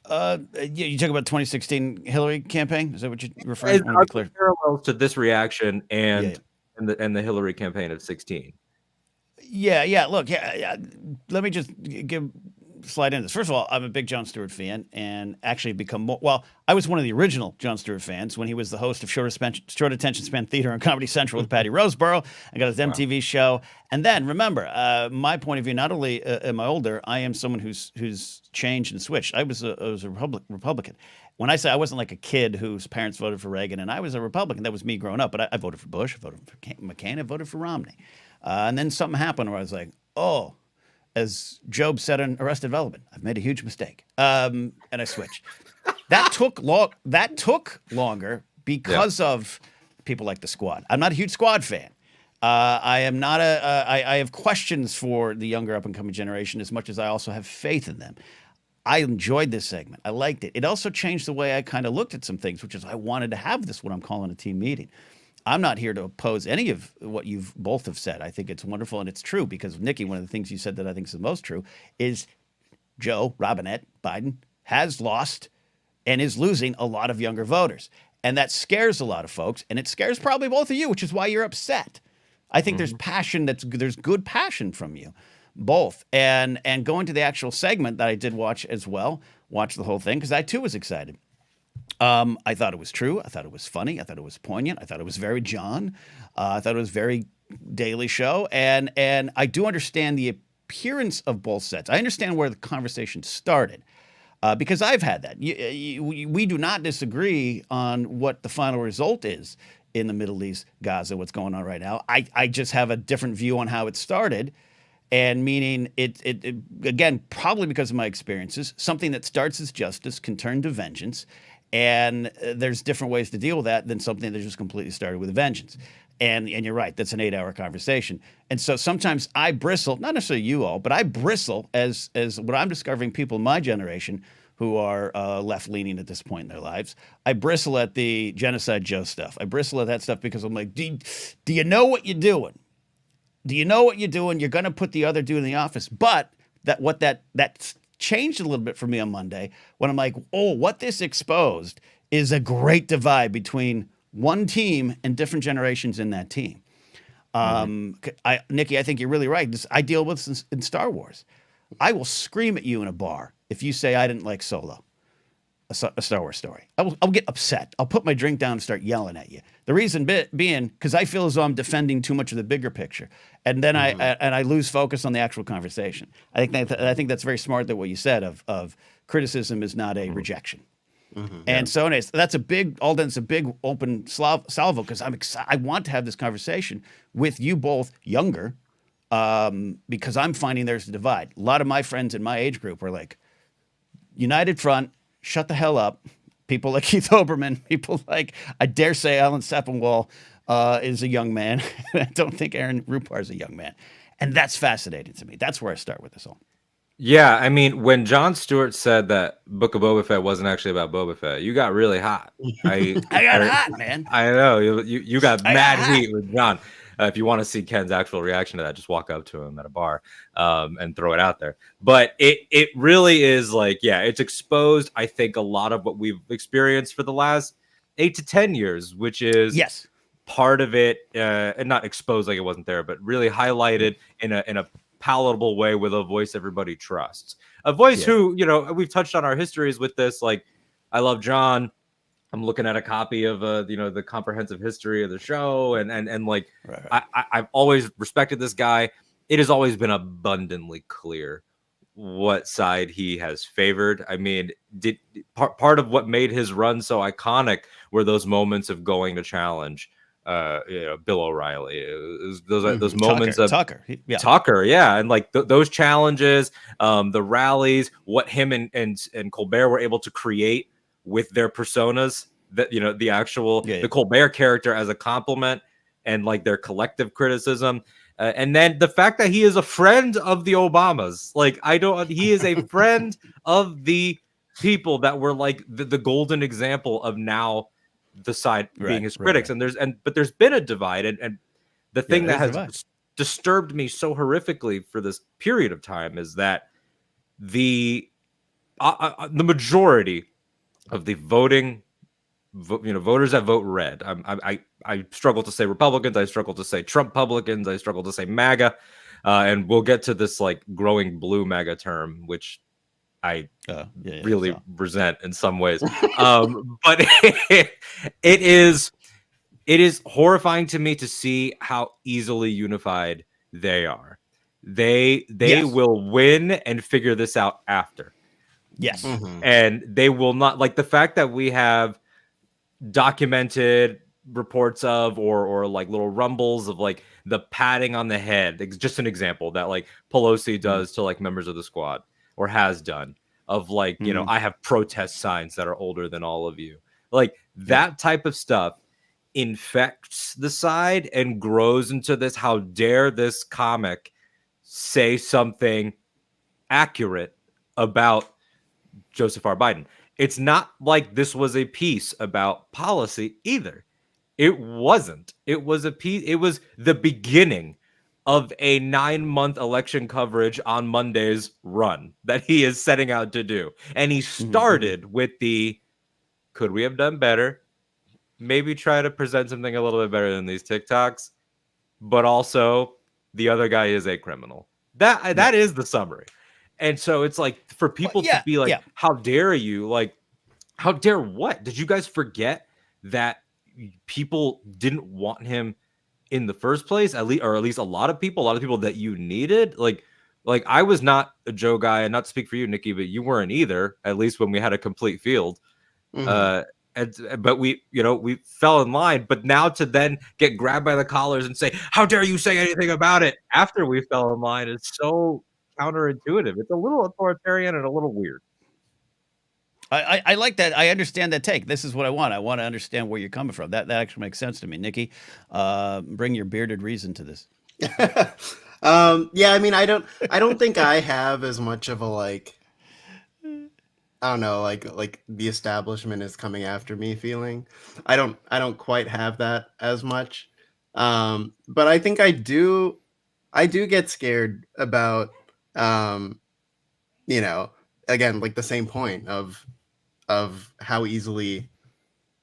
You talk about 2016 Hillary campaign. Is that what you're referring to? Are there parallels to this reaction and the Hillary campaign of 16? Yeah. Look, let me just slide into this. First of all, I'm a big Jon Stewart fan, and actually become more. Well, I was one of the original Jon Stewart fans when he was the host of Short Attention Span Theater on Comedy Central with Patty Roseborough. I got his MTV show, and then remember, my point of view. Not only am I older, I am someone who's changed and switched. I was a Republican. When I say I wasn't like a kid whose parents voted for Reagan, and I was a Republican, that was me growing up. But I voted for Bush, I voted for McCain, I voted for Romney, and then something happened where I was like, oh. As Job said in Arrested Development, I've made a huge mistake, and I switched. That took longer because of people like the Squad. I'm not a huge Squad fan. I am not I have questions for the younger up and coming generation, as much as I also have faith in them. I enjoyed this segment. I liked it. It also changed the way I kind of looked at some things, which is I wanted to have this, what I'm calling a team meeting. I'm not here to oppose any of what you've both have said. I think it's wonderful, and it's true, because Nikki, one of the things you said that I think is the most true is Joe Robinette Biden has lost and is losing a lot of younger voters. And that scares a lot of folks, and it scares probably both of you, which is why you're upset. I think there's passion, there's good passion from you both. And going to the actual segment that I did watch as well, watch the whole thing, because I too was excited. I thought it was true. I thought it was funny. I thought it was poignant. I thought it was very John. I thought it was very Daily Show. And I do understand the appearance of both sets. I understand where the conversation started, because I've had that. We do not disagree on what the final result is in the Middle East, Gaza, what's going on right now. I just have a different view on how it started. And meaning it again, probably because of my experiences, something that starts as justice can turn to vengeance. And there's different ways to deal with that than something that just completely started with a vengeance. And you're right, that's an 8-hour conversation. And so sometimes I bristle, not necessarily you all, but I bristle as what I'm discovering people in my generation who are left-leaning at this point in their lives. I bristle at the Genocide Joe stuff. I bristle at that stuff because I'm like, do you know what you're doing? Do you know what you're doing? You're going to put the other dude in the office. But that changed a little bit for me on Monday when I'm like, oh, what this exposed is a great divide between one team and different generations in that team. Nikki, I think you're really right. I deal with this in Star Wars. I will scream at you in a bar if you say I didn't like Solo, a Star Wars story. I'll get upset. I'll put my drink down and start yelling at you. The reason being because I feel as though I'm defending too much of the bigger picture, and then I lose focus on the actual conversation. I think that's very smart that what you said of criticism is not a rejection. And so anyways, that's a big open salvo because I want to have this conversation with you both younger because I'm finding there's a divide. A lot of my friends in my age group are like, United Front, shut the hell up. People like Keith Olbermann, people like, I dare say Alan Sepinwall is a young man. I don't think Aaron Rupar is a young man. And that's fascinating to me. That's where I start with this all. Yeah, I mean, when Jon Stewart said that Book of Boba Fett wasn't actually about Boba Fett, you got really hot. I got hot, man. I know you got mad heat with Jon. If you want to see Ken's actual reaction to that, just walk up to him at a bar and throw it out there. But it really is like, yeah, it's exposed, I think, a lot of what we've experienced for the last 8 to 10 years, which is part of it, and not exposed like it wasn't there, but really highlighted in a palatable way with a voice everybody trusts. A voice who, we've touched on our histories with this. Like, I love Jon. I'm looking at a copy of the comprehensive history of the show, and like I've always respected this guy. It has always been abundantly clear what side he has favored. I mean, part of what made his run so iconic were those moments of going to challenge Bill O'Reilly. Those moments of Tucker, and like those challenges, the rallies, what him and Colbert were able to create with their personas, that the actual the Colbert character as a compliment, and like their collective criticism, and then the fact that he is a friend of the Obamas. Like, he is a friend of the people that were like the golden example of now the side being his critics. But there's been a divide, and the thing that has disturbed me so horrifically for this period of time is that the majority of the voters that vote red. I struggle to say Republicans. I struggle to say Trump-publicans. I struggle to say MAGA. And we'll get to this like growing blue MAGA term, which I really resent in some ways. But it is horrifying to me to see how easily unified they are. They will win and figure this out after. Yes. And they will not, like, the fact that we have documented reports of or like little rumbles of like the patting on the head. It's just an example that like Pelosi does to like members of the squad, or has done, of like, I have protest signs that are older than all of you. Like that type of stuff infects the side and grows into this, how dare this comic say something accurate about Joseph R. Biden. It's not like this was a piece about policy either. It wasn't. It was a piece. It was the beginning of a 9-month election coverage on Monday's run that he is setting out to do. And he started with could we have done better? Maybe try to present something a little bit better than these TikToks. But also, the other guy is a criminal. That is the summary. And so it's like, for people to be like, how dare you? Like, how dare what? Did you guys forget that people didn't want him in the first place? At least a lot of people that you needed. Like I was not a Joe guy, and not to speak for you, Nikki, but you weren't either, at least when we had a complete field. But we fell in line. But now to then get grabbed by the collars and say, how dare you say anything about it after we fell in line, is so counterintuitive. It's a little authoritarian and a little weird. I like that. I understand that take. This is what I want. I want to understand where you're coming from. That actually makes sense to me. Nikki, bring your bearded reason to this. Yeah, I mean, I don't think I have as much of a like, I don't know, like the establishment is coming after me feeling. I don't quite have that as much. But I think I do get scared about, you know, again, like the same point of how easily,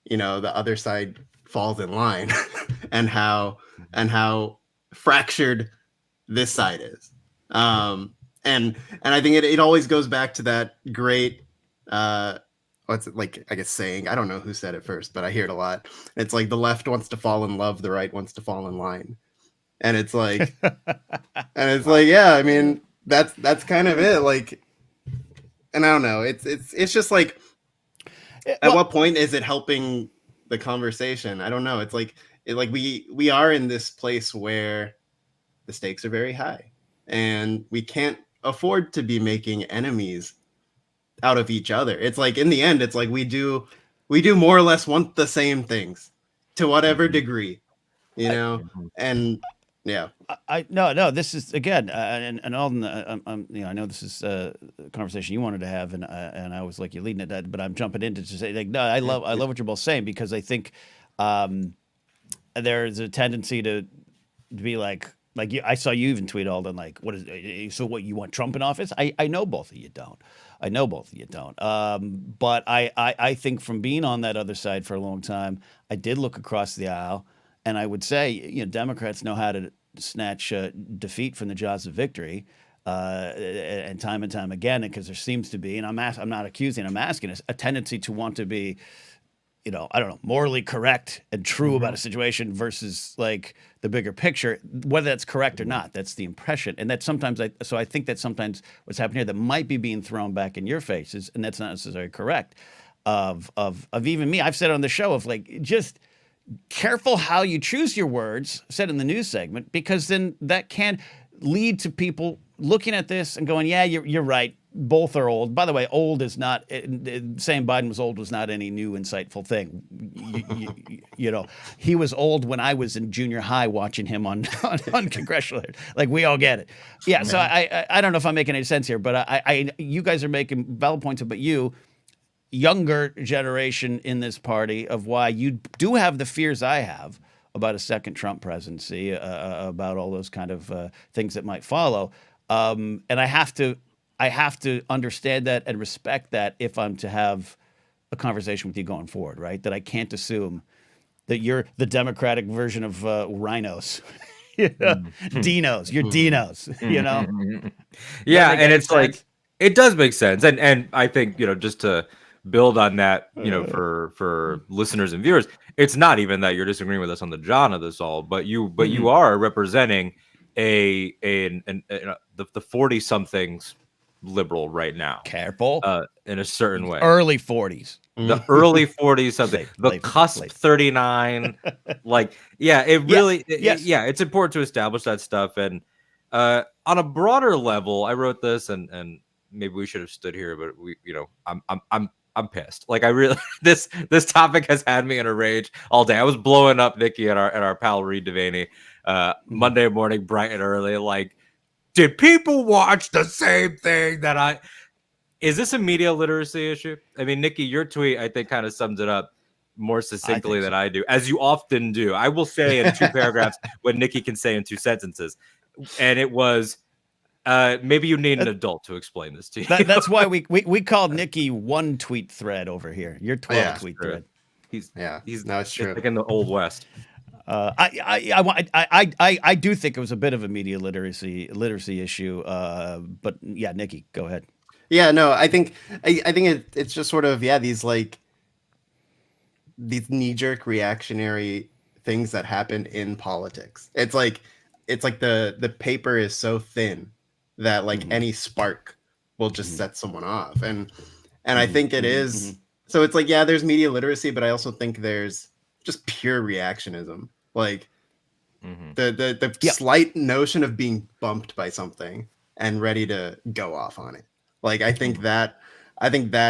the other side falls in line and how fractured this side is. And I think it always goes back to that great, what's it, like, I guess, saying, I don't know who said it first, but I hear it a lot. It's like the left wants to fall in love, the right wants to fall in line. And it's like, yeah, I mean, that's kind of it. Like, and I don't know, it's just like, at what point is it helping the conversation? I don't know. It's like, we are in this place where the stakes are very high, and we can't afford to be making enemies out of each other. It's like, in the end, it's like we do more or less want the same things to whatever degree, and yeah. No, this is again, and Alden, I know this is a conversation you wanted to have, and I was like, you're leading it, but I'm jumping into to say, like, no, I love what you're both saying, because I think there's a tendency to be like I saw you even tweet, Alden, like, what is, so what, you want Trump in office? I know both of you don't. But I think, from being on that other side for a long time, I did look across the aisle, and I would say, Democrats know how to snatch defeat from the jaws of victory, and time again, because there seems to be, and I'm not accusing, I'm asking, a tendency to want to be, I don't know, morally correct and true about a situation versus like the bigger picture. Whether that's correct or not, that's the impression. And that sometimes I think that sometimes what's happening here that might be being thrown back in your faces, and that's not necessarily correct, of even me. I've said on the show, of like, just careful how you choose your words, said in the news segment, because then that can lead to people looking at this and going, yeah, you're right. Both are old. By the way, old is not, saying Biden was old was not any new, insightful thing. He was old when I was in junior high watching him on Congressional. Like, we all get it. Yeah. So I don't know if I'm making any sense here, but you guys are making valid points about younger generation in this party, of why you do have the fears I have about a second Trump presidency, about all those kind of things that might follow. And I have to understand that and respect that if I'm to have a conversation with you going forward, right? That I can't assume that you're the Democratic version of rhinos. Dinos. You're Dinos, Yeah, and it's sense? Like, it does make sense. And I think, just to build on that, for listeners and viewers, it's not even that you're disagreeing with us on the John of this all, but you are representing the 40-somethings liberal right now. Careful. In a certain way. Early 40s. The early 40s, something. The cusp 39. Like, yeah, it really, it's important to establish that stuff. And on a broader level, I wrote this, and maybe we should have stood here, but I'm pissed. Like, I really, this topic has had me in a rage all day. I was blowing up Nikki and our pal Reed Devaney Monday morning, bright and early. Like, did people watch the same thing that is this a media literacy issue? I mean, Nikki, your tweet, I think, kind of sums it up more succinctly than I do, as you often do. I will say in 2 paragraphs what Nikki can say in 2 sentences. And it was, maybe you need an adult to explain this to you. That's why we called Nikki one tweet thread over here. Your 12 tweet thread. He's it's true. like in the Old West. I do think it was a bit of a media literacy issue. But yeah, Nikki, go ahead. Yeah, no, I think it's just sort of, these knee-jerk reactionary things that happen in politics. It's like the paper is so thin that any spark will just set someone off. And I think it is. So it's like, there's media literacy, but I also think there's just pure reactionism. Like the slight notion of being bumped by something and ready to go off on it. Like, I think that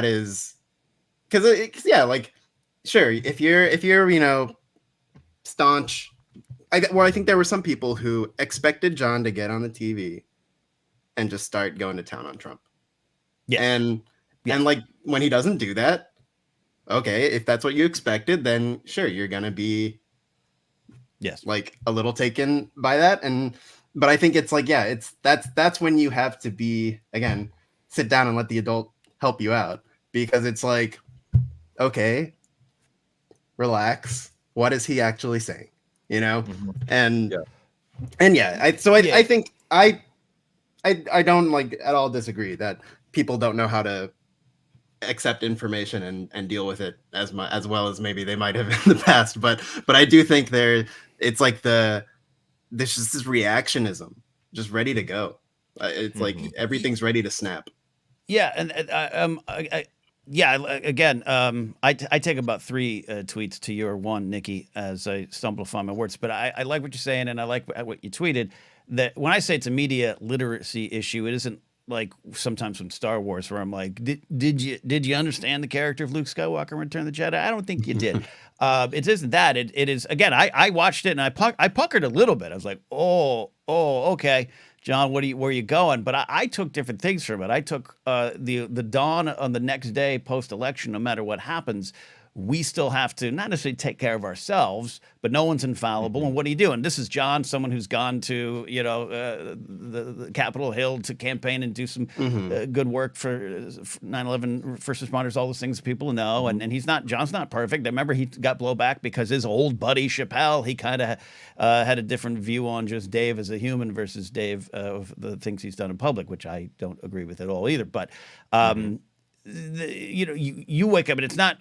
is because yeah, like sure, if you're staunch. I think there were some people who expected John to get on the TV and just start going to town on Trump. Yeah. And like when he doesn't do that, okay, if that's what you expected, then sure, you're gonna be like a little taken by that. But I think it's like, yeah, that's when you have to be, again, sit down and let the adult help you out, because it's like, okay, relax. What is he actually saying? And I think I don't like at all disagree that people don't know how to accept information and deal with it as well as maybe they might have in the past. But I do think it's like this reactionism, just ready to go. It's like everything's ready to snap. Yeah, and again, I take about 3 tweets to your 1, Nikki, as I stumble upon my words. But I like what you're saying, and I like what you tweeted. That when I say it's a media literacy issue, it isn't like sometimes from Star Wars where I'm like, did you understand the character of Luke Skywalker in Return of the Jedi? I don't think you did. It isn't that. It is, again, I watched it and I puckered a little bit. I was like, oh, okay. John, where are you going? But I took different things from it. I took the dawn on the next day post-election, no matter what happens, we still have to not necessarily take care of ourselves, but no one's infallible. And what do you do? And this is John, someone who's gone to, the Capitol Hill to campaign and do some good work for 9/11 first responders, all those things people know. And John's not perfect. I remember he got blowback because his old buddy Chappelle, he kind of had a different view on just Dave as a human versus Dave of the things he's done in public, which I don't agree with at all either. But you wake up and it's not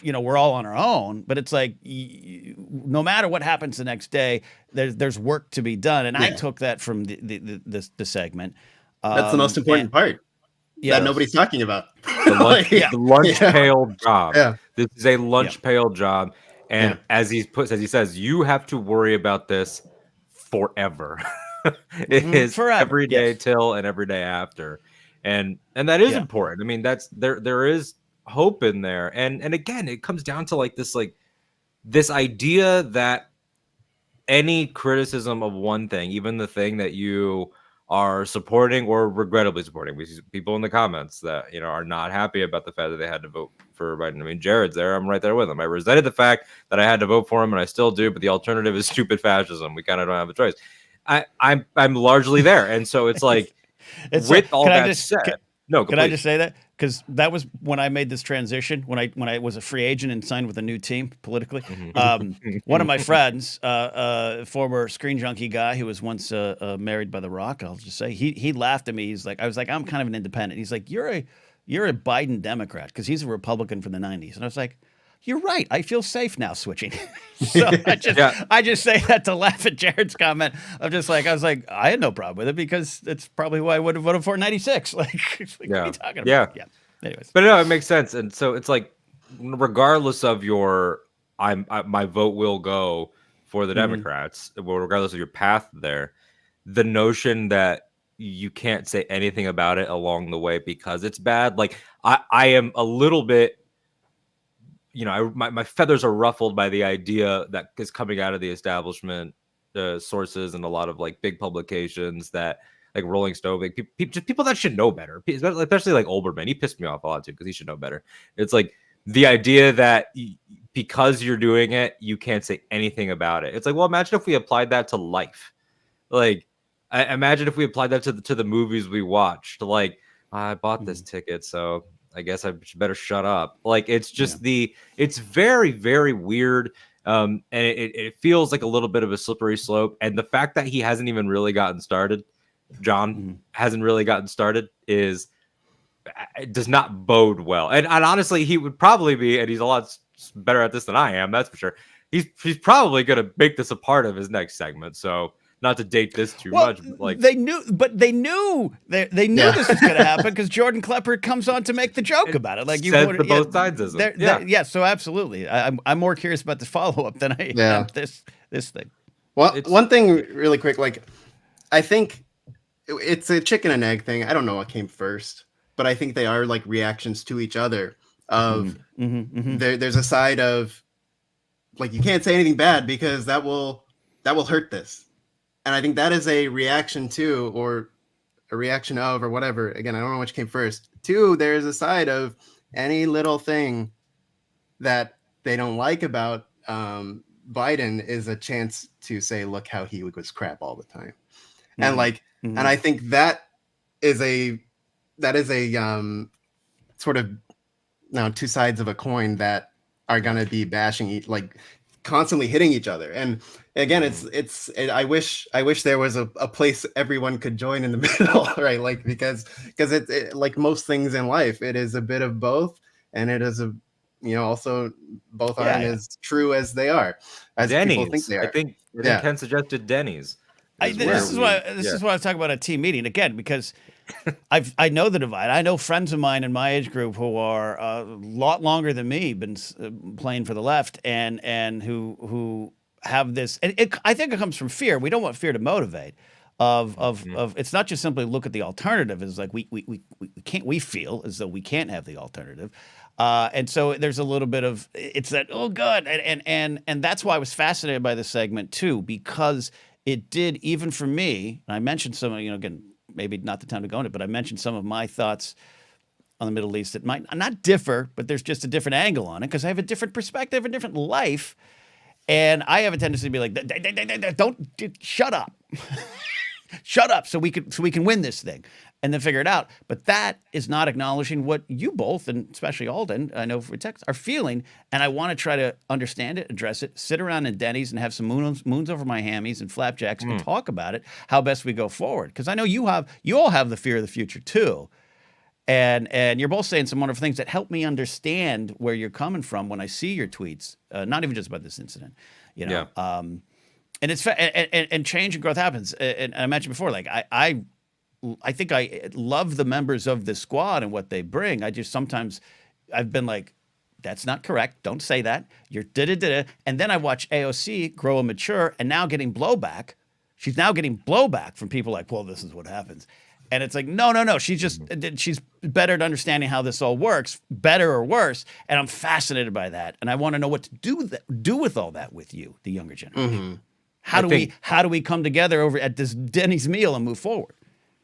we're all on our own, but it's like no matter what happens the next day, there's work to be done. And I took that from the segment. That's the most important part that nobody's talking about. The lunch pail job. Yeah. This is a lunch pail job. And as he says, you have to worry about this forever. It is forever. Every day till and every day after. And that is important. I mean, that's there is hope in there. And again, it comes down to this idea that any criticism of one thing, even the thing that you are supporting or regrettably supporting, we see people in the comments that are not happy about the fact that they had to vote for Biden. I mean, Jared's there. I'm right there with him. I resented the fact that I had to vote for him, and I still do. But the alternative is stupid fascism. We kind of don't have a choice. I'm largely there, and so it's like. With all that said, can I just say that? Because that was when I made this transition, when I was a free agent and signed with a new team politically. One of my friends, former Screen Junkie guy who was once married by The Rock, I'll just say, he laughed at me. I was like, I'm kind of an independent. He's like, you're a Biden Democrat, because he's a Republican from the 90s. And I was like, you're right. I feel safe now switching. So I just say that to laugh at Jared's comment. I was like, I had no problem with it because it's probably who I would have voted for in 96. What are you talking about? Yeah. Anyways. But no, it makes sense. And so it's like, regardless of my vote will go for the Democrats, regardless of your path there, the notion that you can't say anything about it along the way because it's bad. Like I am a little bit, my feathers are ruffled by the idea that is coming out of the establishment sources and a lot of big publications that like Rolling Stone, just people that should know better, especially like Olbermann. He pissed me off a lot too because he should know better. It's like the idea that because you're doing it, you can't say anything about it. It's like, well, imagine if we applied that to life. Like, imagine if we applied that to the movies we watched. Like, I bought this ticket, so I guess I better shut up. Like, it's just it's very, very weird. And it feels like a little bit of a slippery slope. And the fact that he hasn't even really gotten started, John hasn't really gotten started, it does not bode well. And honestly, he would probably be, and he's a lot better at this than I am, that's for sure. He's probably going to make this a part of his next segment. So, not to date this too much, but they knew this was going to happen because Jordan Klepper comes on to make the joke about it. Like, you said the both sides. So absolutely, I'm more curious about the follow up than I am this thing. Well, one thing really quick, like I think it's a chicken and egg thing. I don't know what came first, but I think they are like reactions to each other. of there's a side of like, you can't say anything bad because that will hurt this. And I think that is a reaction to, or a reaction of, or whatever. Again, I don't know which came first. Two, there's a side of any little thing that they don't like about Biden is a chance to say, look how he was crap all the time. And like, and I think that is a sort of now two sides of a coin that are going to be bashing, like constantly hitting each other. And again, I wish there was a place everyone could join in the middle, right? Like, because it like most things in life, it is a bit of both. And it is also both aren't as true as they are, as Denny's. People think they are. I think Ken suggested Denny's. This is why I talk about a team meeting again, because I know the divide. I know friends of mine in my age group who are a lot longer than me, been playing for the left, and who have this. And I think it comes from fear. We don't want fear to motivate. Of it's not just simply look at the alternative. It's like we can't. We feel as though we can't have the alternative. And so there's a little bit of it's that, oh good, and that's why I was fascinated by this segment too, because it did, even for me. And I mentioned some, again, maybe not the time to go into it, but I mentioned some of my thoughts on the Middle East that might not differ, but there's just a different angle on it because I have a different perspective, a different life, and I have a tendency to be like, don't shut up. Shut up so we can win this thing and then figure it out. But that is not acknowledging what you both, and especially Alden, I know for text, are feeling. And I want to try to understand it, address it, sit around in Denny's and have some moons over my hammies and flapjacks and talk about it, how best we go forward. Because I know you all have the fear of the future too. And you're both saying some wonderful things that help me understand where you're coming from when I see your tweets, not even just about this incident, and it's and change and growth happens. And I mentioned before, like I think I love the members of the squad and what they bring. I just sometimes I've been like, that's not correct. Don't say that. You're da-da-da-da. And then I watch AOC grow and mature, and now getting blowback. She's now getting blowback from people like, well, this is what happens. And it's like, no. She's better at understanding how this all works, better or worse. And I'm fascinated by that. And I want to know what to do with all that with you, the younger generation. How do we come together over at this Denny's meal and move forward?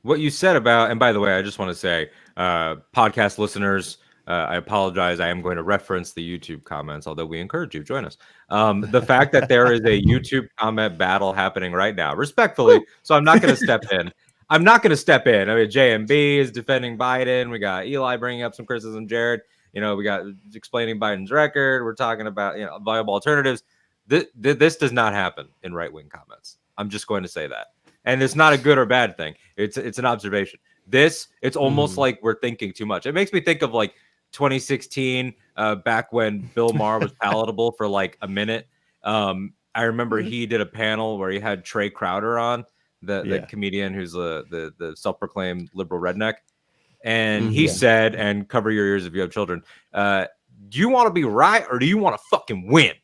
What you said about, and by the way, I just want to say, podcast listeners, I apologize. I am going to reference the YouTube comments, although we encourage you, join us. The fact that there is a YouTube comment battle happening right now, respectfully, so I'm not going to step in. I mean, JMB is defending Biden. We got Eli bringing up some criticism. Jared, we got explaining Biden's record. We're talking about, viable alternatives. This does not happen in right-wing comments. I'm just going to say that. And it's not a good or bad thing. It's an observation. It's almost like we're thinking too much. It makes me think of like 2016, back when Bill Maher was palatable for like a minute. I remember he did a panel where he had Trey Crowder on, the comedian who's the self-proclaimed liberal redneck. And he said, and cover your ears if you have children, do you want to be right or do you want to fucking win?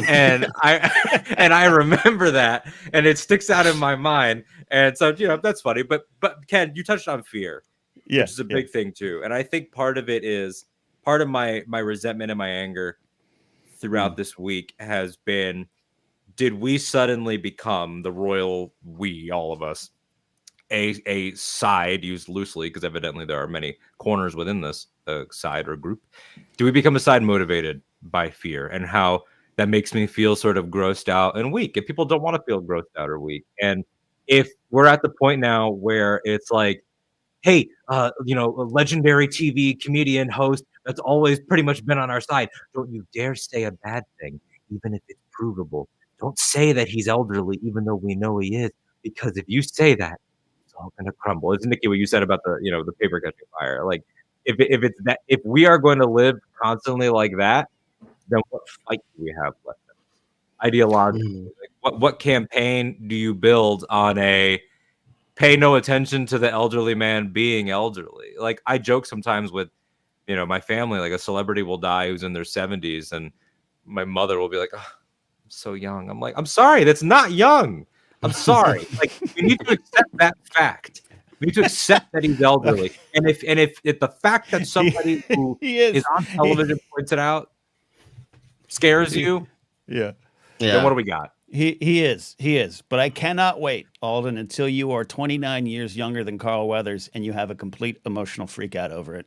And I remember that, and it sticks out in my mind. And so, that's funny. But Ken, you touched on fear, which is a big thing too. And I think part of it is part of my resentment and my anger throughout this week has been, did we suddenly become the royal we, all of us, a side, used loosely because evidently there are many corners within this side or group? Do we become a side motivated by fear, and how that makes me feel sort of grossed out and weak? If people don't want to feel grossed out or weak, and if we're at the point now where it's like, hey, a legendary TV comedian host that's always pretty much been on our side, don't you dare say a bad thing, even if it's provable. Don't say that he's elderly, even though we know he is, because if you say that, it's all going to crumble. Isn't Nikki what you said about the paper catching fire? Like, if we are going to live constantly like that, then what fight do we have left? Ideologically, what campaign do you build on a pay no attention to the elderly man being elderly? Like, I joke sometimes with, my family, like a celebrity will die who's in their 70s, and my mother will be like, oh, I'm so young. I'm like, I'm sorry, that's not young. I'm sorry. Like, we need to accept that fact. We need to accept that he's elderly. And if the fact that somebody who is on television points it out scares you, then what do we got? He is. But I cannot wait, Alden, until you are 29 years younger than Carl Weathers and you have a complete emotional freak out over it.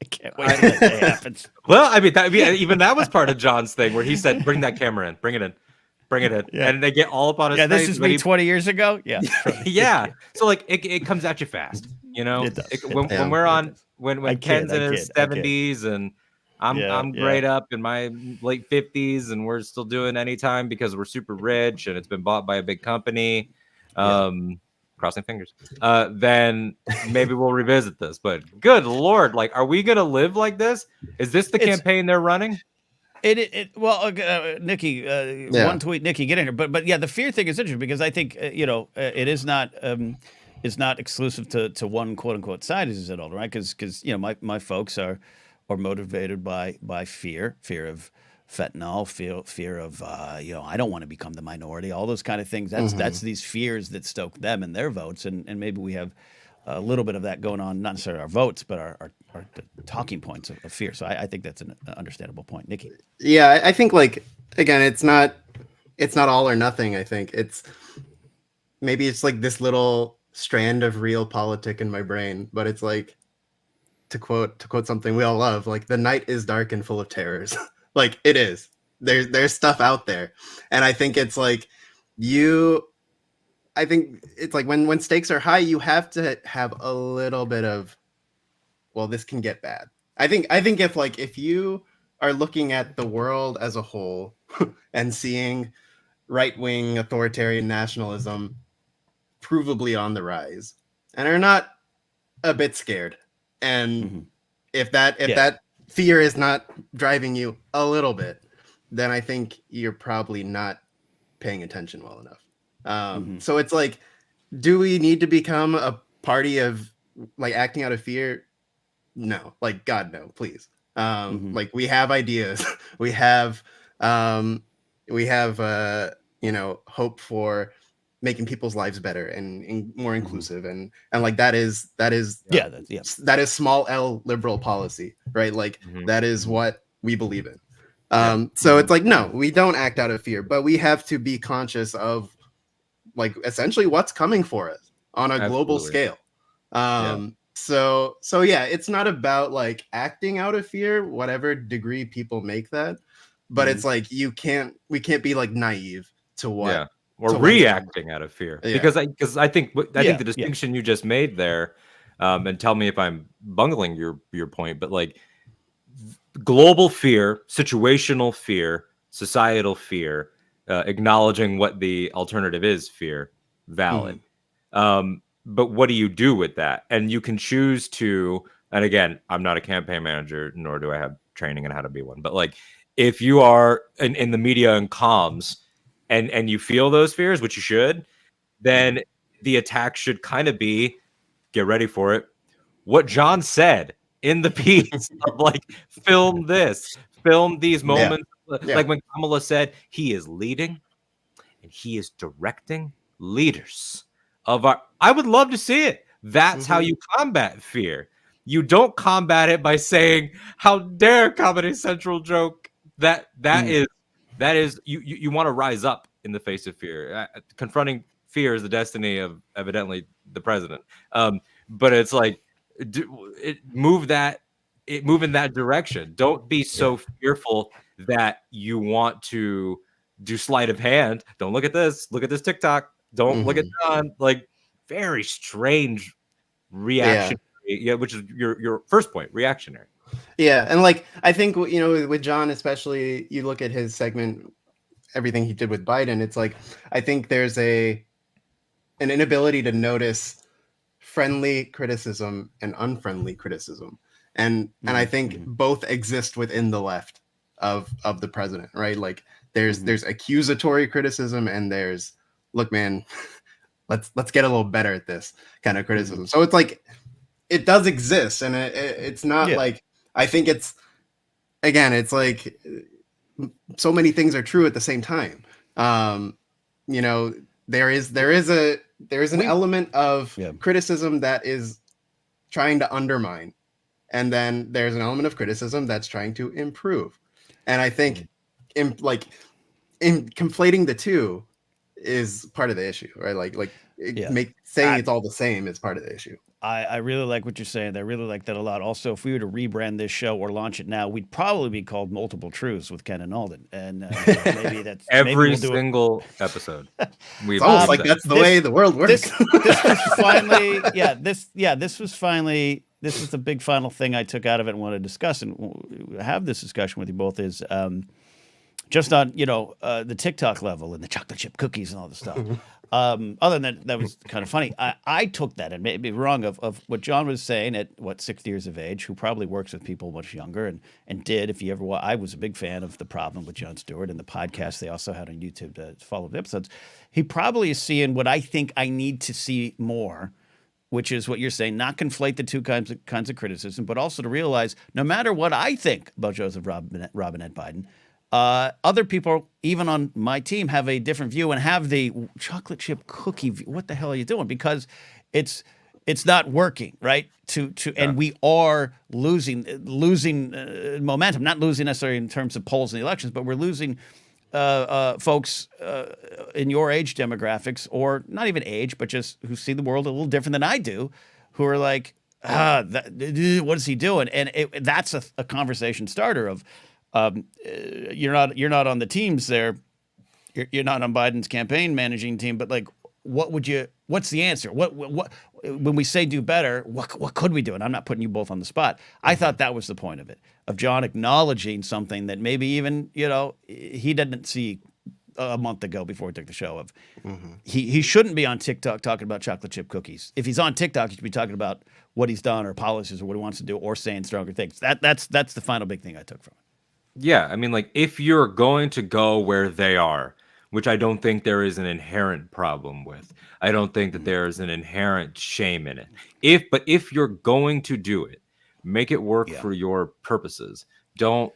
I can't wait till that day happens. Well, I mean, even that was part of John's thing where he said, "Bring that camera in, bring it in." Yeah. And they get all up on his face. This is me 20 years ago. Yeah. Yeah. So like it comes at you fast, you know. It does. When we're on when Ken's in his 70s and I'm grayed up in my late 50s and we're still doing Anytime because we're super rich and it's been bought by a big company. Crossing fingers. Then maybe we'll revisit this. But good Lord, like, are we gonna live like this? Is this the campaign they're running? Nikki, one tweet, Nikki, get in here. But yeah, the fear thing is interesting because I think it is not exclusive to one quote unquote side, as you said, Alden, right? Because my folks are motivated by fear of fentanyl, fear of I don't want to become the minority, all those kind of things. That's these fears that stoke them and their votes, and maybe we have a little bit of that going on, not necessarily our votes, but our the talking points of fear. So I think that's an understandable point, Nikki. Yeah, I think like again, it's not all or nothing. I think it's like this little strand of real politic in my brain, but it's like to quote something we all love, like the night is dark and full of terrors. Like it is. There's stuff out there, and I think it's like I think it's like when stakes are high, you have to have a little bit of, well, this can get bad. I think if you are looking at the world as a whole and seeing right-wing authoritarian nationalism provably on the rise and are not a bit scared, and if that fear is not driving you a little bit, then I think you're probably not paying attention well enough. So it's like, do we need to become a party of like acting out of fear? No, like God, no, please. Like we have ideas, we have hope for making people's lives better and more inclusive, and like that is small L liberal policy, right? Like that is what we believe in. So it's like, no, we don't act out of fear, but we have to be conscious of like essentially what's coming for us on a global scale. So yeah, it's not about like acting out of fear, whatever degree people make that, but it's like we can't be like naive to what or reacting out of fear, because I think the distinction you just made there, and tell me if I'm bungling your point, but like global fear, situational fear, societal fear, acknowledging what the alternative is, fear, valid. But what do you do with that? And you can choose to, and again, I'm not a campaign manager, nor do I have training in how to be one, but like if you are in the media and comms and you feel those fears, which you should, then the attack should kind of be, get ready for it, what John said in the piece of like, film these moments. Like when Kamala said he is leading and he is directing leaders of our, I would love to see it. That's how you combat fear. You don't combat it by saying, how dare Comedy Central joke. That is you want to rise up in the face of fear. Confronting fear is the destiny of evidently the president. But it's like, move in that direction. Don't be so fearful that you want to do sleight of hand. Don't look at this TikTok. Don't look at John. Like, very strange reaction. Which is your first point, reactionary. Yeah, and like I think with John especially, you look at his segment, everything he did with Biden. It's like I think there's an inability to notice friendly criticism and unfriendly criticism, and I think both exist within the left of the president, right? Like there's accusatory criticism and there's, look, man, let's get a little better at this kind of criticism. So it's like it does exist, and it's not like, I think it's like so many things are true at the same time. there is an element of criticism that is trying to undermine, and then there's an element of criticism that's trying to improve. And I think in conflating the two is part of the issue, right? Saying it's all the same is part of the issue. I really like what you're saying. I really like that a lot. Also, if we were to rebrand this show or launch it now, we'd probably be called Multiple Truths with Ken and Alden. And maybe that's every single episode. It's almost like that's the way the world works. This was finally, this is the big final thing I took out of it and want to discuss and have this discussion with you both is just on, the TikTok level and the chocolate chip cookies and all this stuff. Other than that was kind of funny. I took that and maybe wrong of what John was saying at 60 years of age, who probably works with people much younger and did. If you ever, I was a big fan of The Problem with Jon Stewart and the podcast they also had on YouTube to follow the episodes. He probably is seeing what I think I need to see more, which is what you're saying, not conflate the two kinds of criticism, but also to realize no matter what I think about Joseph Robinette Biden, other people, even on my team, have a different view and have the chocolate chip cookie view. What the hell are you doing? Because it's not working, right? And we are losing momentum. Not losing necessarily in terms of polls in the elections, but we're losing folks in your age demographics, or not even age, but just who see the world a little different than I do, who are like, what is he doing? And that's a conversation starter of. You're not on the teams there. You're not on Biden's campaign managing team, but like, what's the answer? What when we say do better, what could we do? And I'm not putting you both on the spot. I thought that was the point of it, of John acknowledging something that maybe even, he didn't see a month ago before he took the show of. He shouldn't be on TikTok talking about chocolate chip cookies. If he's on TikTok, he should be talking about what he's done or policies or what he wants to do or saying stronger things. That's the final big thing I took from it. Yeah, I mean, like, if you're going to go where they are, which I don't think there is an inherent problem with, I don't think that there is an inherent shame in it. If you're going to do it, make it work for your purposes. Don't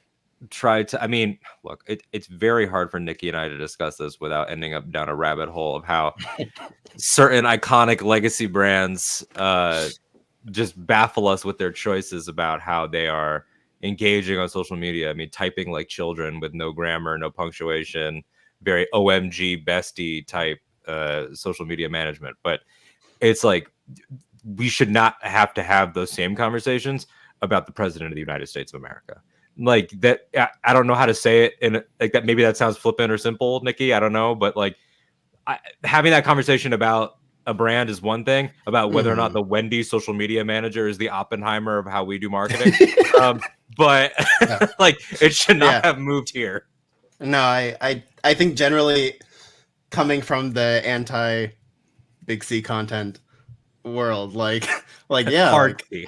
try to, I mean, look, it's very hard for Nikki and I to discuss this without ending up down a rabbit hole of how certain iconic legacy brands just baffle us with their choices about how they are engaging on social media. I mean, typing like children with no grammar, no punctuation, very OMG bestie type social media management. But it's like, we should not have to have those same conversations about the president of the United States of America. Like that, I don't know how to say it in like that. Maybe that sounds flippant or simple, Nikki. I don't know, but like having that conversation about a brand is one thing, about whether or not the Wendy's social media manager is the Oppenheimer of how we do marketing. But like, it should not have moved here. No, I think generally coming from the anti Big C content world, hard C.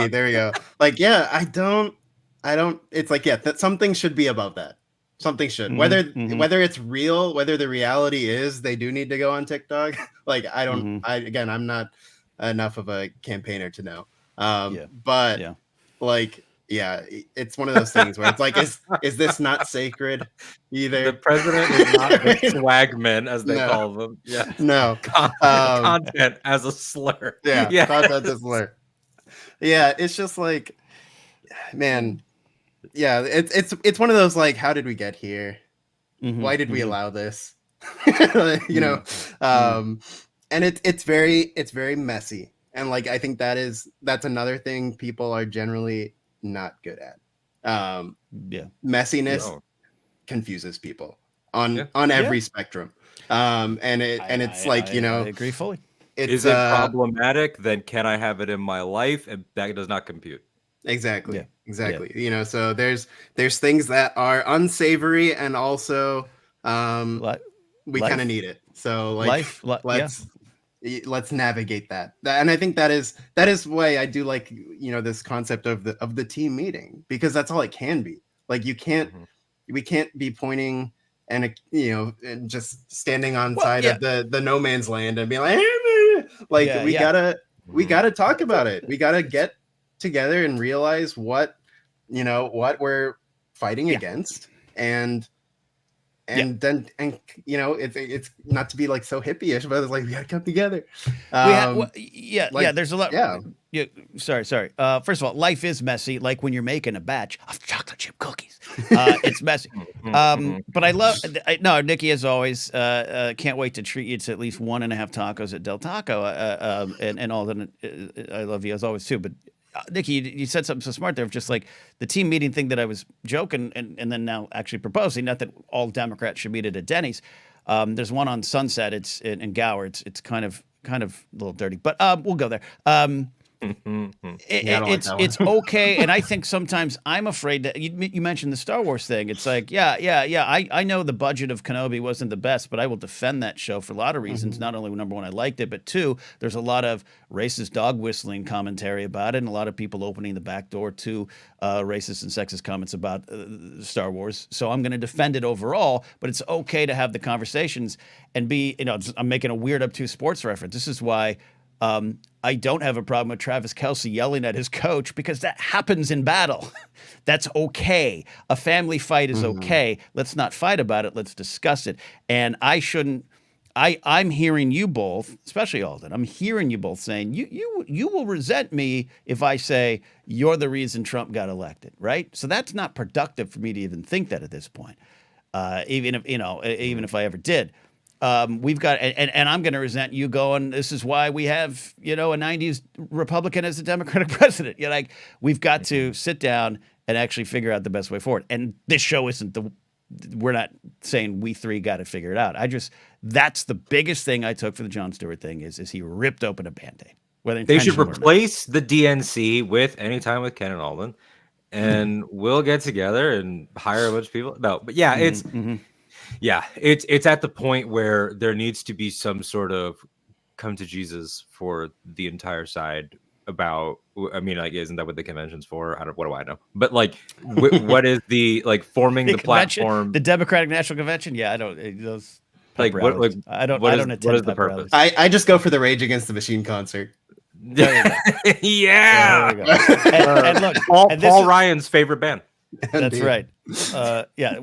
There we go. Like, I don't. It's like, that something should be above that. Something should, whether it's real, whether the reality is they do need to go on TikTok. Like, I don't, I'm not enough of a campaigner to know. It's one of those things where it's like, is this not sacred either? The president is not the swagman, as they call them. Yeah. No. Content as a slur. Yeah. Content as a slur. Yeah. It's just like, man. Yeah, it's one of those like, how did we get here? Why did we allow this? And it's very messy, and like, I think that's another thing people are generally not good at. Messiness confuses people on every spectrum, and it's I agree fully. Is it problematic? Then can I have it in my life? And that does not compute. Exactly. So there's things that are unsavory, and also we kind of need it. So like, let's navigate that. And I think that is why I do like, this concept of the team meeting, because that's all it can be. Like, we can't be pointing and just standing on side of the no man's land and be like, we gotta talk about it. We gotta get together and realize what we're fighting against, and and then it's not to be like so hippie-ish, but it's like we gotta come together. There's a lot. Yeah, sorry. First of all, life is messy. Like when you're making a batch of chocolate chip cookies, it's messy. But I Nikki, as always, can't wait to treat you to at least 1.5 tacos at Del Taco. And Alden, I love you as always too. But Nikki, you said something so smart there of just like the team meeting thing that I was joking and then now actually proposing. Not that all Democrats should meet at a Denny's. There's one on Sunset. It's in Gower. It's kind of a little dirty, but we'll go there. It's okay, and I think sometimes I'm afraid that you mentioned the Star Wars thing. It's like, I know the budget of Kenobi wasn't the best, but I will defend that show for a lot of reasons. Not only number one, I liked it, but two, there's a lot of racist dog whistling commentary about it, and a lot of people opening the back door to racist and sexist comments about Star Wars. So I'm going to defend it overall, but it's okay to have the conversations and be, I'm making a weird obtuse sports reference. This is why I don't have a problem with Travis Kelce yelling at his coach, because that happens in battle. That's okay. A family fight is okay. Let's not fight about it. Let's discuss it. And I'm hearing you both, especially Alden, I'm hearing you both saying you will resent me if I say you're the reason Trump got elected, right? So that's not productive for me to even think that at this point. Even if I ever did. We've got, and I'm going to resent you going, this is why we have, a 90s Republican as a Democratic president. We've got to sit down and actually figure out the best way forward. And this show we're not saying we three got to figure it out. That's the biggest thing I took for the Jon Stewart thing is he ripped open a Band-Aid. They should replace the DNC with Anytime with Ken and Alden, and we'll get together and hire a bunch of people. No, but yeah, it's at the point where there needs to be some sort of come to Jesus for the entire side about, isn't that what the convention's for? What do I know? But what is the forming the platform? The Democratic National Convention? Yeah, I don't those. I don't attend. What is the purpose? I just go for the Rage Against the Machine concert. Yeah. And look, Paul Ryan's favorite band. That's right.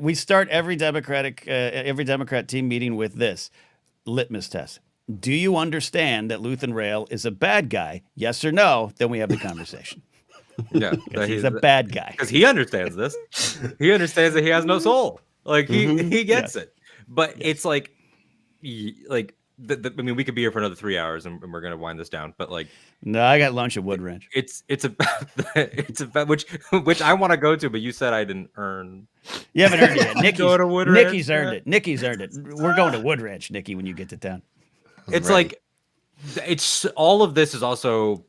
We start every Democrat team meeting with this litmus test. Do you understand that Luthen Rail is a bad guy? Yes or no? Then we have the conversation. Yeah, he's a bad guy because he understands this. He understands that he has no soul. He gets it. But it's we could be here for another 3 hours and we're gonna wind this down. But no, I got lunch at Wood Ranch. It's about which I want to go to, but you said I didn't earn. You haven't earned it yet. Nikki's earned it. Nikki's earned it. We're going to Wood Ranch, Nikki, when you get to town. It's it's all of this is also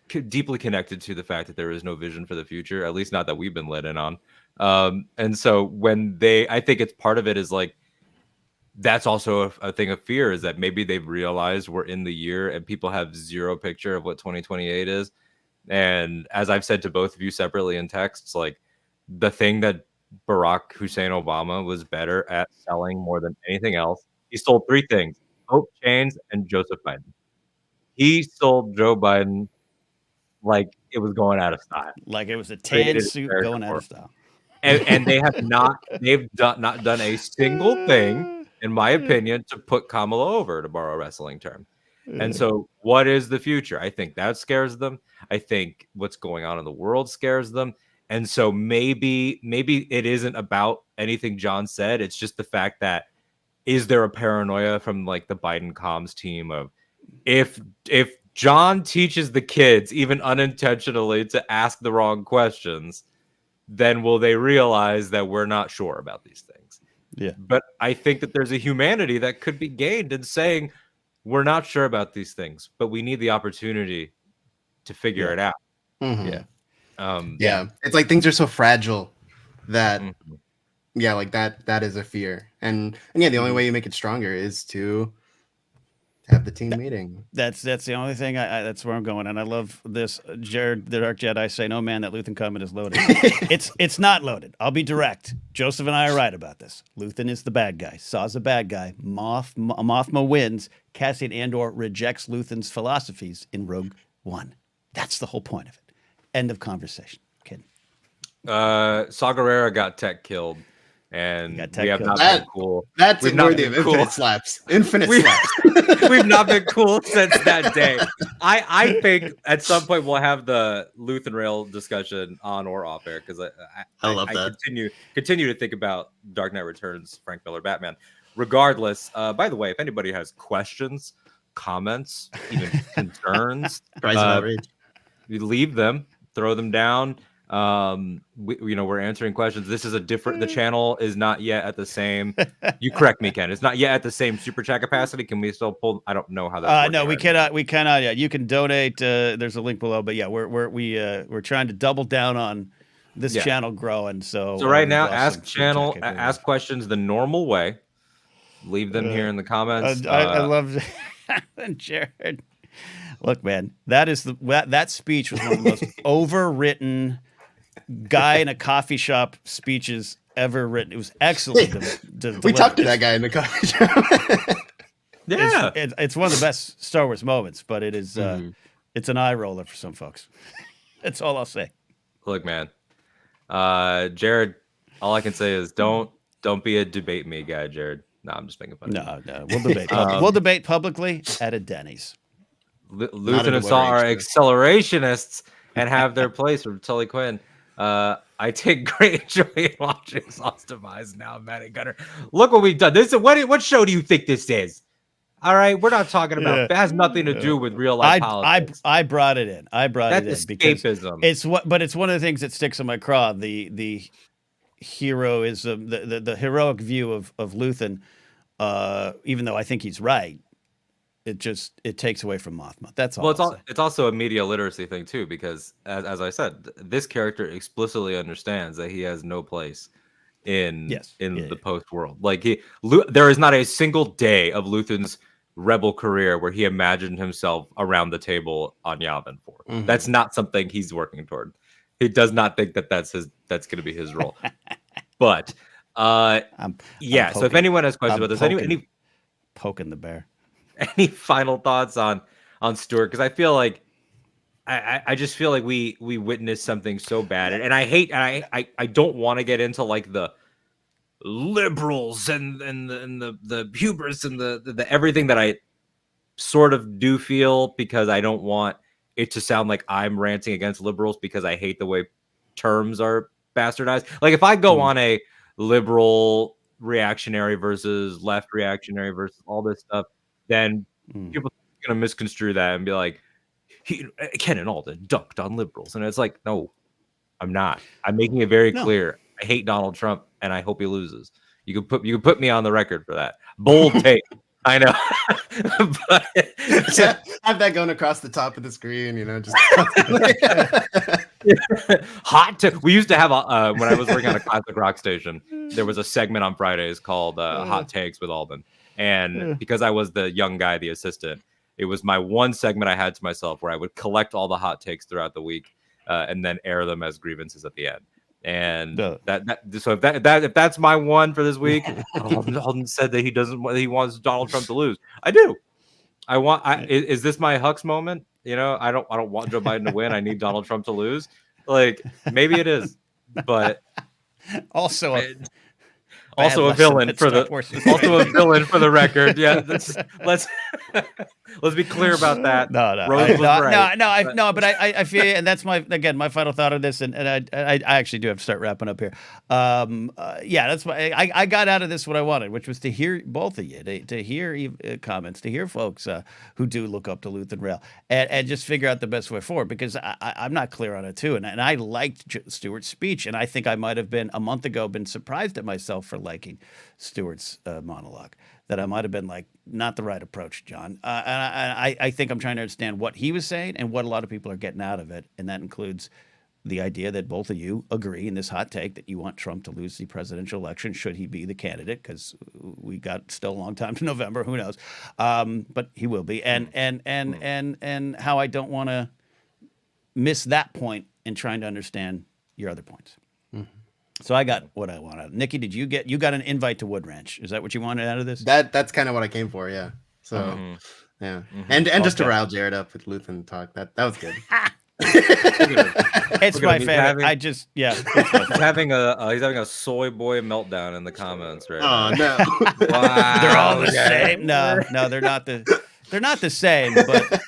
deeply connected to the fact that there is no vision for the future, at least not that we've been let in on. And so when I think it's part of it is that's also a thing of fear, is that maybe they've realized we're in the year and people have zero picture of what 2028 is. And as I've said to both of you separately in texts, the thing that Barack Hussein Obama was better at selling more than anything else, he sold 3 things: hope, chains, and Joseph Biden. He sold Joe Biden like it was going out of style. Like it was a tan suit going out of style. And they have not done a single thing, in my opinion, to put Kamala over, to borrow a wrestling term. And so what is the future? I think that scares them. I think what's going on in the world scares them. And so maybe it isn't about anything John said. It's just the fact that, is there a paranoia from the Biden comms team of, if John teaches the kids, even unintentionally, to ask the wrong questions, then will they realize that we're not sure about these things? Yeah. But I think that there's a humanity that could be gained in saying, we're not sure about these things, but we need the opportunity to figure it out. Mm-hmm. Yeah. It's things are so fragile that, that is a fear. And the only way you make it stronger is to have the team meeting. That's the only thing. That's where I'm going. And I love this. Jared, the Dark Jedi, say, no man, that Luthen Cummins is loaded. It's not loaded. I'll be direct. Joseph and I are right about this. Luthen is the bad guy. Saw's the bad guy. Mothma wins. Cassian Andor rejects Luthen's philosophies in Rogue One. That's the whole point of it. End of conversation. Kidding. Saw Gerrera got tech killed. and we have not been cool. That's worthy of infinite slaps. Infinite slaps. We've not been cool since that day. I think at some point we'll have the Luth and Rail discussion on or off air, because I love that. Continue to think about Dark Knight Returns, Frank Miller Batman. Regardless, by the way, if anybody has questions, comments, even concerns, you leave them, throw them down. We're answering questions. This is the channel is not yet at the same, you correct me, Ken, it's not yet at the same super chat capacity. Can we still pull? I don't know how that's no, we cannot yet. You can donate, there's a link below, but yeah, we're trying to double down on this channel growing. So right now, ask questions the normal way, leave them here in the comments. I love Jared. Look, man, that speech was one of the most overwritten guy in a coffee shop speeches ever written. It was excellent. We talked to that guy in the coffee shop. Yeah, it's one of the best Star Wars moments, but it is it's an eye roller for some folks. That's all I'll say. Look, man, Jared, all I can say is don't be a debate me guy, Jared. No, I'm just making fun. No, we'll debate. We'll debate publicly at a Denny's. Luth and Assault are accelerationists and have their place from Tully Quinn. I take great joy in watching Sauce demise now, Matty Gunner. Look what we've done. This is what show do you think this is? All right, we're not talking about. It has nothing to do with real life politics. I brought it in. That's escapism. It's one of the things that sticks in my craw. The heroism, the heroic view of Luthen. Even though I think he's right, it takes away from Mothma. That's all. Well, it's also a media literacy thing too, because as I said, this character explicitly understands that he has no place in the post world. Like there is not a single day of Luthen's rebel career where he imagined himself around the table on Yavin 4. Mm-hmm. That's not something he's working toward. He does not think that that's going to be his role. But so if anyone has questions about this, any poking the bear. Any final thoughts on Stewart? Because I feel like I just feel like we witnessed something so bad, and I don't want to get into like the liberals and the hubris and the everything that I sort of do feel, because I don't want it to sound like I'm ranting against liberals, because I hate the way terms are bastardized. Like if I go on a liberal reactionary versus left reactionary versus all this stuff, then people are going to misconstrue that and be like, Ken and Alden dunked on liberals. And it's like, no, I'm not. I'm making it very clear. I hate Donald Trump and I hope he loses. You can put me on the record for that. Bold take. I know. But have that going across the top of the screen, just hot take. We used to have when I was working on a classic rock station, there was a segment on Fridays called Hot Takes with Alden. And because I was the young guy, the assistant, it was my one segment I had to myself where I would collect all the hot takes throughout the week and then air them as grievances at the end. And so if that's my one for this week, Alden said that he wants Donald Trump to lose. I do. Is this my Hux moment? I don't want Joe Biden to win. I need Donald Trump to lose. Like maybe it is, but also a villain for the record. Yeah, let's be clear about that. But I feel, and that's my final thought of this, and I actually do have to start wrapping up here. That's why I got out of this what I wanted, which was to hear both of you, to hear comments, to hear folks who do look up to Luth and Rail, and just figure out the best way forward, because I'm not clear on it too, and I liked Stewart's speech, and I think I might have been a month ago surprised at myself for liking Stewart's monologue, that I might have been like, not the right approach, John. And I think I'm trying to understand what he was saying and what a lot of people are getting out of it. And that includes the idea that both of you agree in this hot take that you want Trump to lose the presidential election should he be the candidate, because we got still a long time to November, who knows? But he will be. And how I don't want to miss that point in trying to understand your other points. Mm-hmm. So I got what I wanted. Nikki, did you got an invite to Wood Ranch? Is that what you wanted out of this? That's kind of what I came for, yeah. So yeah. And just to rile Jared up with Luthen talk. That was good. It's my favorite. He's having a soy boy meltdown in the comments right now. Oh no! Wow, they're all the same. No, they're not the same. But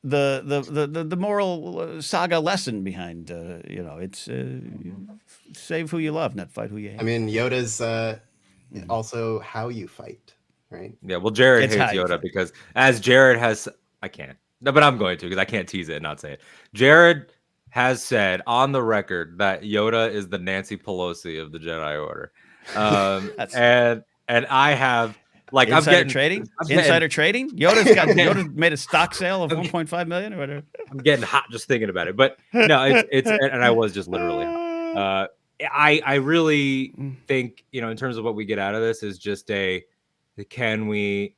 the moral saga lesson behind it's save who you love, not fight who you hate. I mean, Yoda's also how you fight, right? Yeah. Well, Jared hates Yoda because as Jared has, I can't. No, but I'm going to because I can't tease it and not say it. Jared has said on the record that Yoda is the Nancy Pelosi of the Jedi Order, and I have like insider trading. Yoda's made a stock sale of 1.5 million or whatever. I'm getting hot just thinking about it, but no, it's and I was just literally hot. I really think in terms of what we get out of this is just can we,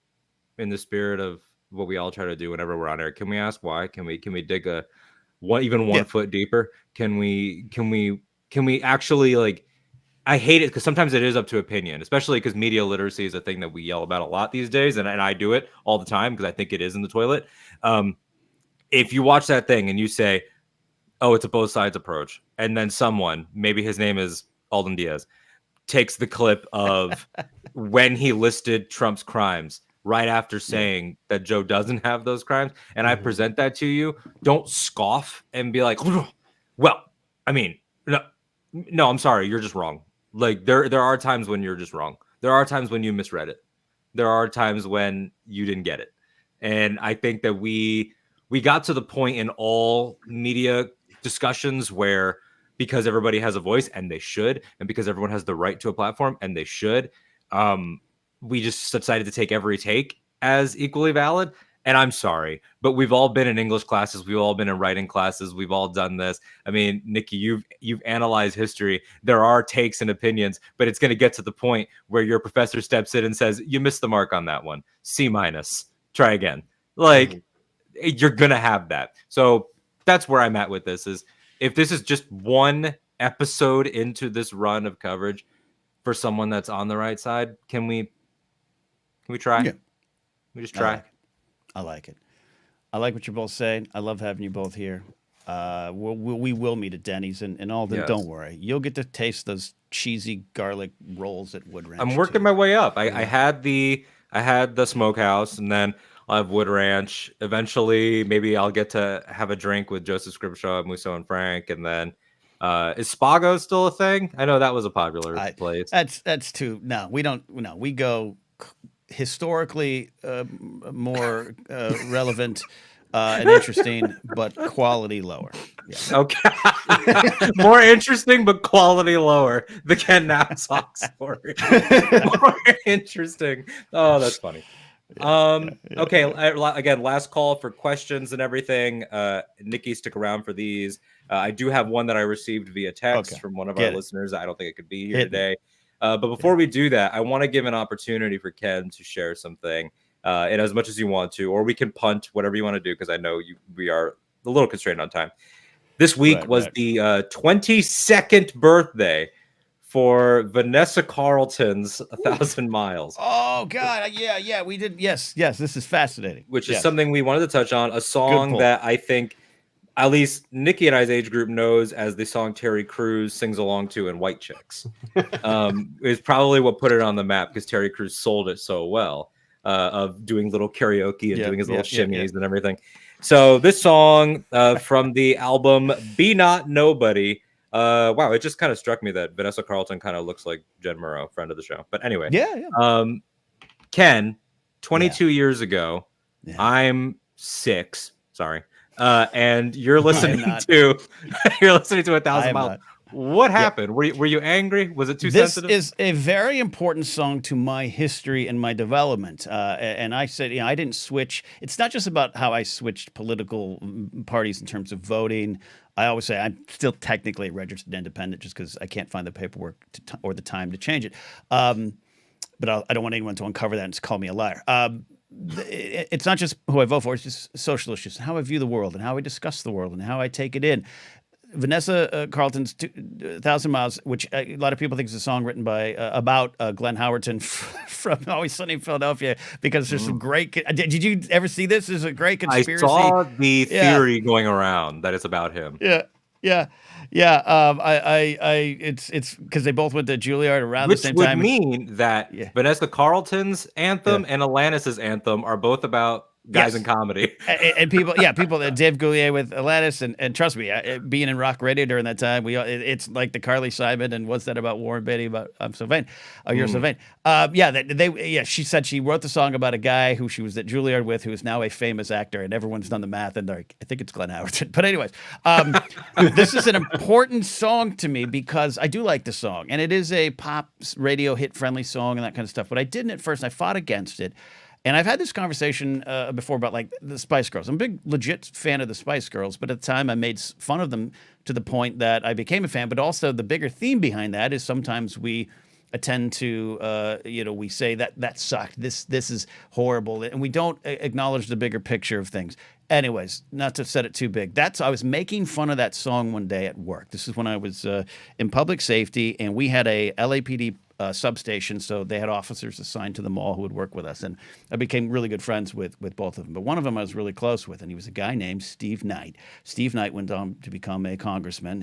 in the spirit of what we all try to do whenever we're on air, can we ask why? Can we dig one foot deeper? Can we actually, like, I hate it because sometimes it is up to opinion, especially because media literacy is a thing that we yell about a lot these days, and I do it all the time because I think it is in the toilet. If you watch that thing and you say, oh, it's a both sides approach, and then someone, maybe his name is Alden Diaz, takes the clip of when he listed Trump's crimes right after saying that Joe doesn't have those crimes, and I present that to you, don't scoff and be like, well, I mean, no, I'm sorry, you're just wrong. Like, there are times when you're just wrong. There are times when you misread it. There are times when you didn't get it. And I think that we got to the point in all media discussions where, because everybody has a voice, and they should, and because everyone has the right to a platform, and they should, we just decided to take every take as equally valid. And I'm sorry, but we've all been in English classes. We've all been in writing classes. We've all done this. I mean, Nikki, you've analyzed history. There are takes and opinions, but it's going to get to the point where your professor steps in and says, you missed the mark on that one. C-. Try again. Like, you're going to have that. So that's where I'm at with this, is if this is just one episode into this run of coverage for someone that's on the right side, can we try? Yeah. We just try. I like it. I like what you're both saying. I love having you both here. We will meet at Denny's, and Alden, yes. Don't worry. You'll get to taste those cheesy garlic rolls at Wood Ranch. I'm working my way up. I had the smokehouse, and then I'll have Wood Ranch. Eventually, maybe I'll get to have a drink with Joseph Scribshaw, Musso, and Frank, and then is Spago still a thing? I know that was a popular place. That's too. No, we don't. No, we go historically more relevant and interesting, but quality lower. Yeah. Okay. More interesting, but quality lower. The Ken Knapsack story. More interesting. Oh, that's funny. Okay. Again, last call for questions and everything. Nikki, stick around for these. I do have one that I received via text from one of our listeners. I don't think it could be here today. But before we do that, I want to give an opportunity for Ken to share something, and as much as you want to, or we can punt, whatever you want to do, because I know we are a little constrained on time. This week was the 22nd birthday for Vanessa Carlton's 1,000 Miles. Oh, God. Yeah, we did. Yes, this is fascinating. Which is something we wanted to touch on, a song that I think at least Nikki and I's age group knows as the song Terry Crews sings along to in White Chicks. Is probably what put it on the map, because Terry Crews sold it so well, of doing little karaoke and doing his little shimmies and everything. So this song from the album Be Not Nobody. Wow, it just kind of struck me that Vanessa Carlton kind of looks like Jen Murrow, friend of the show. But anyway, Ken, 22 years ago, I'm 6. Sorry. And you're listening to 1,000 Miles. What happened? Were you angry? Was it too sensitive? This is a very important song to my history and my development. And I said, I didn't switch. It's not just about how I switched political parties in terms of voting. I always say I'm still technically a registered independent just because I can't find the paperwork or the time to change it. But I don't want anyone to uncover that and call me a liar. It's not just who I vote for. It's just social issues and how I view the world and how I discuss the world and how I take it in. Vanessa Carlton's 1,000 Miles, which a lot of people think is a song written by about Glenn Howerton from Always Sunny in Philadelphia, because there's some great. Did you ever see this? There's a great conspiracy. I saw the theory going around that it's about him. Yeah. It's because they both went to Juilliard around the same time. Which would mean that Vanessa Carlton's anthem and Alanis's anthem are both about guys in comedy. And people, Dave Goulier with Alanis, and trust me, being in rock radio during that time, it's like the Carly Simon and what's that about Warren Beatty about I'm so vain, you're so vain. She said she wrote the song about a guy who she was at Juilliard with, who is now a famous actor, and everyone's done the math, and they're like, I think it's Glenn Howerton. But anyways, this is an important song to me because I do like the song, and it is a pop radio hit friendly song and that kind of stuff. But I didn't at first. I fought against it. And I've had this conversation before about like the Spice Girls. I'm a big legit fan of the Spice Girls, but at the time I made fun of them to the point that I became a fan. But also the bigger theme behind that is sometimes we tend to, we say that sucked. This is horrible, and we don't acknowledge the bigger picture of things. Anyways, not to set it too big. I was making fun of that song one day at work. This is when I was in public safety, and we had a LAPD substation, so they had officers assigned to the mall who would work with us, and I became really good friends with both of them. But one of them I was really close with, and he was a guy named Steve Knight. Steve Knight went on to become a congressman.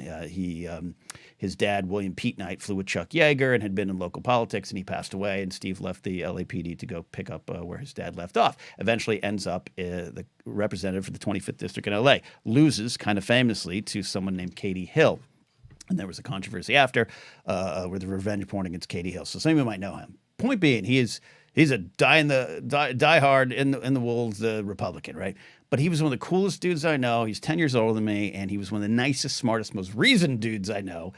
His dad, William Pete Knight, flew with Chuck Yeager and had been in local politics, and he passed away, and Steve left the LAPD to go pick up where his dad left off. Eventually ends up the representative for the 25th District in LA. Loses, kind of famously, to someone named Katie Hill. And there was a controversy after with the revenge porn against Katie Hill. So some of you might know him. Point being, he's a die-hard in the wolves Republican, right? But he was one of the coolest dudes I know. He's 10 years older than me, and he was one of the nicest, smartest, most reasoned dudes I know.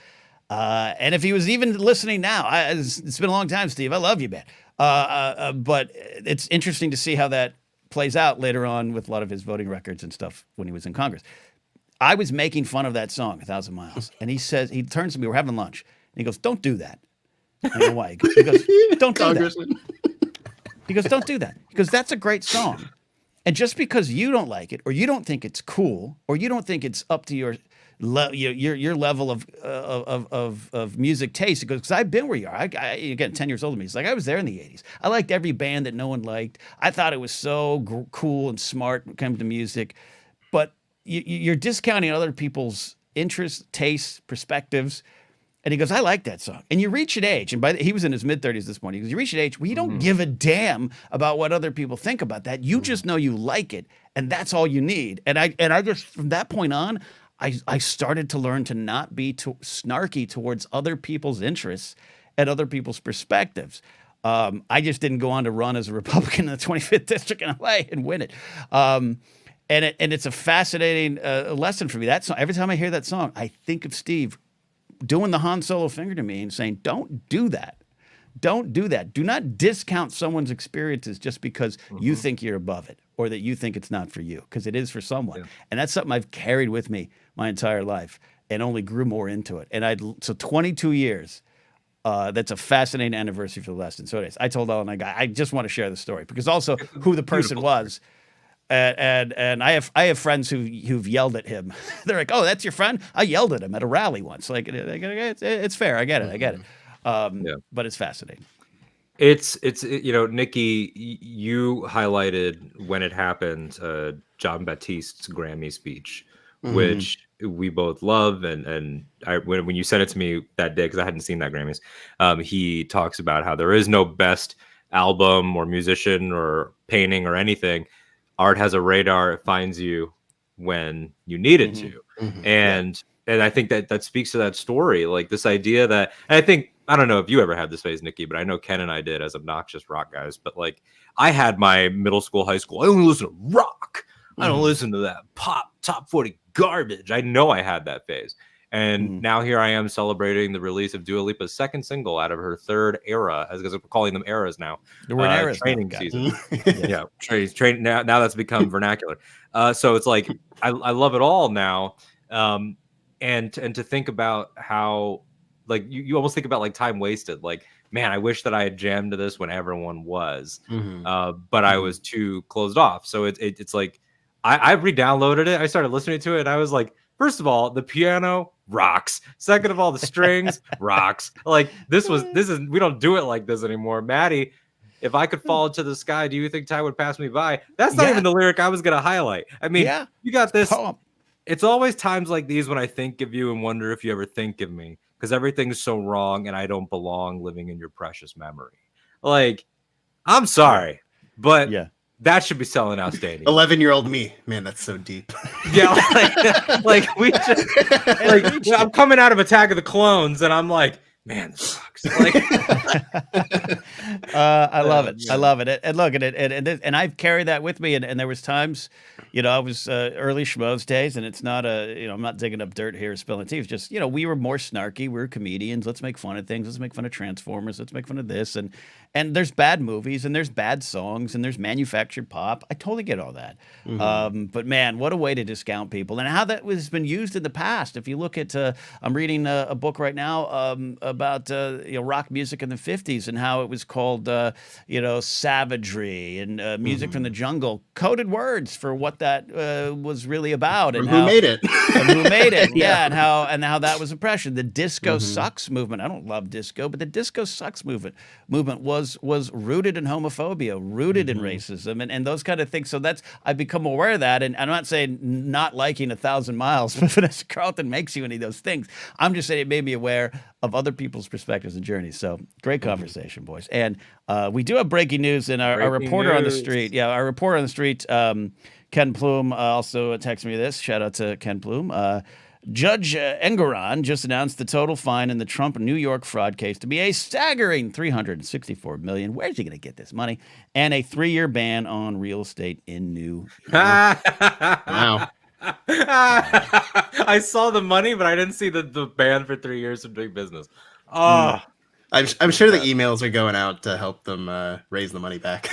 And if he was even listening now, it's been a long time, Steve. I love you, man. But it's interesting to see how that plays out later on with a lot of his voting records and stuff when he was in Congress. I was making fun of that song, 1,000 Miles. And he turns to me, we're having lunch, and he goes, don't do that. I don't know why. He goes, don't do that. He goes, don't do that. Because that's a great song. And just because you don't like it, or you don't think it's cool, or you don't think it's up to your level of music taste, he goes, because I've been where you are. Again, 10 years older than me. He's like, I was there in the 80s. I liked every band that no one liked. I thought it was so cool and smart when it came to music. But you're discounting other people's interests, tastes, perspectives. And he goes, I like that song. And you reach an age, and he was in his mid-30s this morning. He goes, you reach an age where you don't give a damn about what other people think about that. You just know you like it, and that's all you need. And I just, from that point on, I started to learn to not be snarky towards other people's interests and other people's perspectives. I just didn't go on to run as a Republican in the 25th District in LA and win it. And it's a fascinating lesson for me. That song, every time I hear that song, I think of Steve doing the Han Solo finger to me and saying, don't do that. Don't do that. Do not discount someone's experiences just because you think you're above it or that you think it's not for you, because it is for someone. Yeah. And that's something I've carried with me my entire life and only grew more into it. And so 22 years, that's a fascinating anniversary for the lesson. So it is. I told Ellen, I just want to share the story because also who the person was. And I have friends who've yelled at him. They're like, "Oh, that's your friend? I yelled at him at a rally once." Like, it's fair. I get it. But it's fascinating. It's Nikki, you highlighted when it happened, John Baptiste's Grammy speech, which we both love, and when you sent it to me that day, because I hadn't seen that Grammys, he talks about how there is no best album or musician or painting or anything. Art has a radar; it finds you when you need it to, and I think that speaks to that story, like this idea that, and I don't know if you ever had this phase, Nikki, but I know Ken and I did as obnoxious rock guys. But like, I had my middle school, high school. I only listen to rock. I don't listen to that pop top 40 garbage. I know I had that phase. And now here I am celebrating the release of Dua Lipa's second single out of her third era, as we're calling them eras now. We're in eras training season. Yeah, train now that's become vernacular. So it's like I love it all now. And to think about how, like, you almost think about like time wasted. Like, man, I wish that I had jammed to this when everyone was, but I was too closed off. So it's like I've re-downloaded it. I started listening to it, and I was like, first of all, the piano rocks. Second of all, the strings rocks. Like this is we don't do it like this anymore. Maddie, if I could fall into the sky, do you think time would pass me by? That's not even the lyric I was gonna highlight. I mean, you got this. Poem. It's always times like these when I think of you and wonder if you ever think of me, because everything's so wrong and I don't belong living in your precious memory. Like, I'm sorry, but that should be selling out stadiums. 11-year-old me, man, that's so deep. Yeah, like we just like I'm coming out of Attack of the Clones, and I'm like, man, this sucks. Like, I love it. I love it. And look at it, and I've carried that with me. And there was times, I was early schmoes days, and it's not I'm not digging up dirt here, spilling tea. It's just, we were more snarky. We were comedians. Let's make fun of things. Let's make fun of Transformers. Let's make fun of this. And there's bad movies, and there's bad songs, and there's manufactured pop. I totally get all that. Mm-hmm. But man, what a way to discount people, and how that has been used in the past. If you look at, I'm reading a book right now about rock music in the 50s and how it was called savagery and music from the jungle, coded words for what that was really about, and who made it, and how that was oppression. The disco sucks movement. I don't love disco, but the disco sucks movement was rooted in homophobia, rooted in racism, and those kind of things. So I've become aware of that, and I'm not saying not liking 1,000 Miles, but Vanessa Carlton makes you any of those things. I'm just saying it made me aware of other people's perspectives and journeys. So great conversation, boys. And we do have breaking news, and our reporter on the street. Yeah, our reporter on the street, Ken Plume, also texted me this. Shout out to Ken Plume. Judge Engoron just announced the total fine in the Trump New York fraud case to be a staggering $364 million. Where's he going to get this money? And a 3-year ban on real estate in New York. Wow. I saw the money, but I didn't see the ban for 3 years of doing business. Oh, I'm sure the emails are going out to help them raise the money back.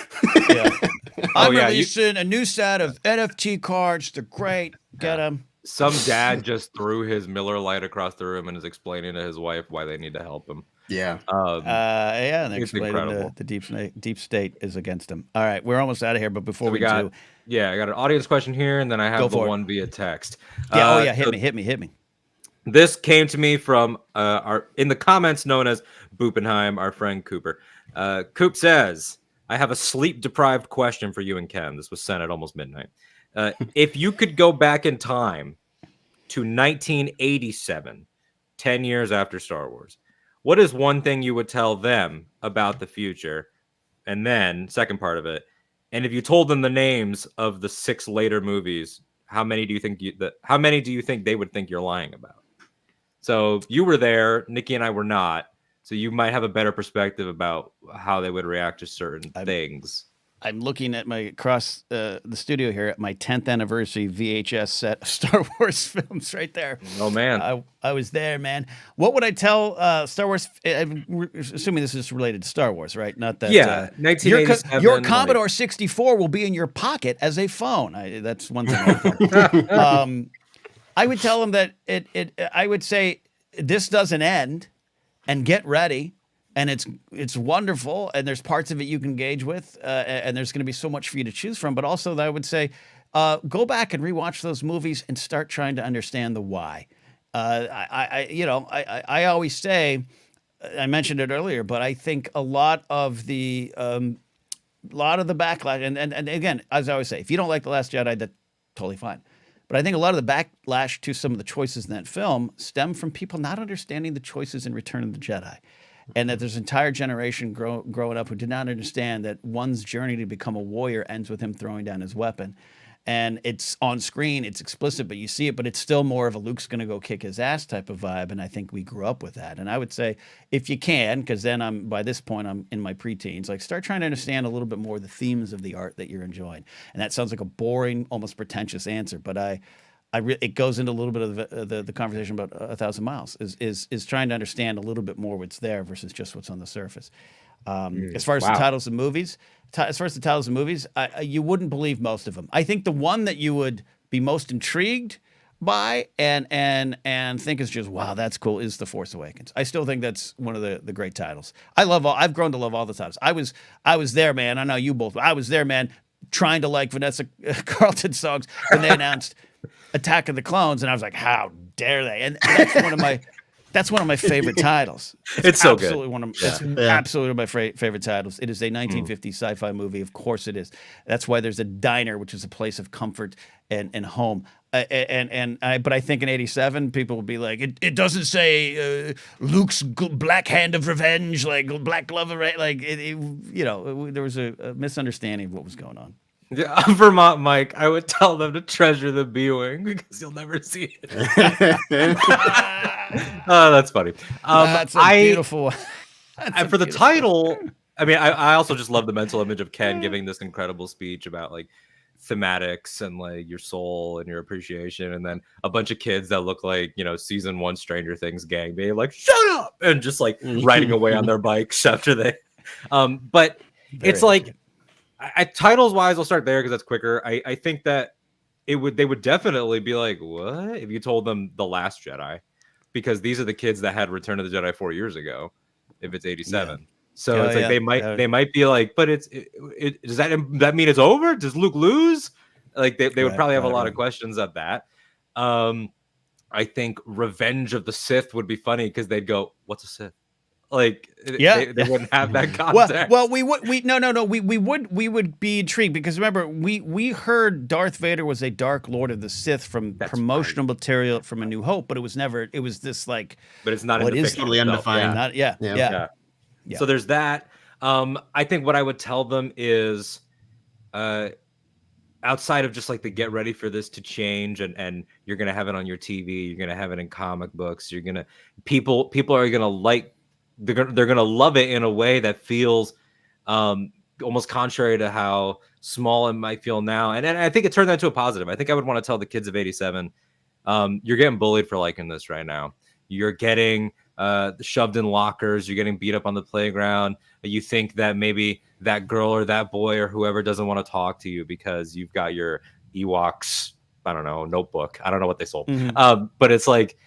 I'm releasing a new set of NFT cards. They're great. Get them. Some dad just threw his Miller Lite across the room and is explaining to his wife why they need to help him. Yeah. And explaining the deep state is against him. All right, we're almost out of here, but before I got an audience question here, and then I have the one via text. Hit me. This came to me from in the comments known as Boopenheim, our friend Cooper. Coop says, I have a sleep-deprived question for you and Ken. This was sent at almost midnight. If you could go back in time to 1987, 10 years after Star Wars, what is one thing you would tell them about the future? And then, second part of it, and if you told them the names of the 6 later movies, how many do you think they would think you're lying about? So you were there, Nikki and I were not. So you might have a better perspective about how they would react to certain things. I'm looking at across the studio here at my 10th anniversary VHS set of Star Wars films right there. Oh, man. I was there, man. What would I tell Star Wars? Assuming this is related to Star Wars, right? Not that. Yeah, 1987. Your Commodore 64 will be in your pocket as a phone. That's one thing. I would tell them that I would say this doesn't end, and get ready. And it's wonderful, and there's parts of it you can engage with, and there's going to be so much for you to choose from. But also, I would say, go back and rewatch those movies and start trying to understand the why. I always say, I mentioned it earlier, but I think a lot of the backlash, and again, as I always say, if you don't like The Last Jedi, that's totally fine. But I think a lot of the backlash to some of the choices in that film stem from people not understanding the choices in Return of the Jedi. And that there's an entire generation growing up who did not understand that one's journey to become a warrior ends with him throwing down his weapon. And it's on screen, it's explicit, but you see it, but it's still more of a Luke's going to go kick his ass type of vibe. And I think we grew up with that. And I would say, if you can, because then by this point, I'm in my preteens, like start trying to understand a little bit more the themes of the art that you're enjoying. And that sounds like a boring, almost pretentious answer, but it goes into a little bit of the conversation about 1,000 Miles is trying to understand a little bit more what's there versus just what's on the surface. As far as the titles of movies, you wouldn't believe most of them. I think the one that you would be most intrigued by and think is just, wow, that's cool, is The Force Awakens. I still think that's one of the great titles. I've grown to love all the titles. I was there, man. I know you both. I was there, man. trying to like Vanessa Carlton songs when they announced Attack of the Clones, and I was like, how dare they? And that's one of my favorite titles. It's so absolutely good. It's absolutely one of my favorite titles. It is a 1950s sci-fi movie. Of course it is. That's why there's a diner, which is a place of comfort and home. But I think in '87, people will be like, it doesn't say Luke's black hand of revenge, like black glove of like there was a misunderstanding of what was going on. Yeah, Vermont Mike, I would tell them to treasure the B-wing because you'll never see it. Oh, that's funny. That's a beautiful. For the title, I mean, I also just love the mental image of Ken giving this incredible speech about like thematics and like your soul and your appreciation, and then a bunch of kids that look like season 1 Stranger Things gang being like shut up and just like riding away on their bikes after they but it's like titles wise, I'll start there because that's quicker. I think that they would definitely be like, what if you told them The Last Jedi, because these are the kids that had Return of the Jedi 4 years ago if it's 87. So it's like they might be like, but does that mean it's over? Does Luke lose? Like they would probably have a lot of questions at that. I think Revenge of the Sith would be funny because they'd go, what's a Sith? Like they wouldn't have that context. Well, we would be intrigued because remember we heard Darth Vader was a Dark Lord of the Sith from promotional material from A New Hope, but it was this like. But it's not in the fiction. Totally undefined. Yeah. So there's that. I think what I would tell them is, outside of just like the get ready for this to change, and you're gonna have it on your TV, you're gonna have it in comic books, people are gonna like. They're gonna love it in a way that feels almost contrary to how small it might feel now, and I think it turned that into a positive. I think I would want to tell the kids of '87, you're getting bullied for liking this right now. You're getting shoved in lockers. You're getting beat up on the playground. You think that maybe that girl or that boy or whoever doesn't want to talk to you because you've got your Ewoks, I don't know, notebook. I don't know what they sold, but it's like.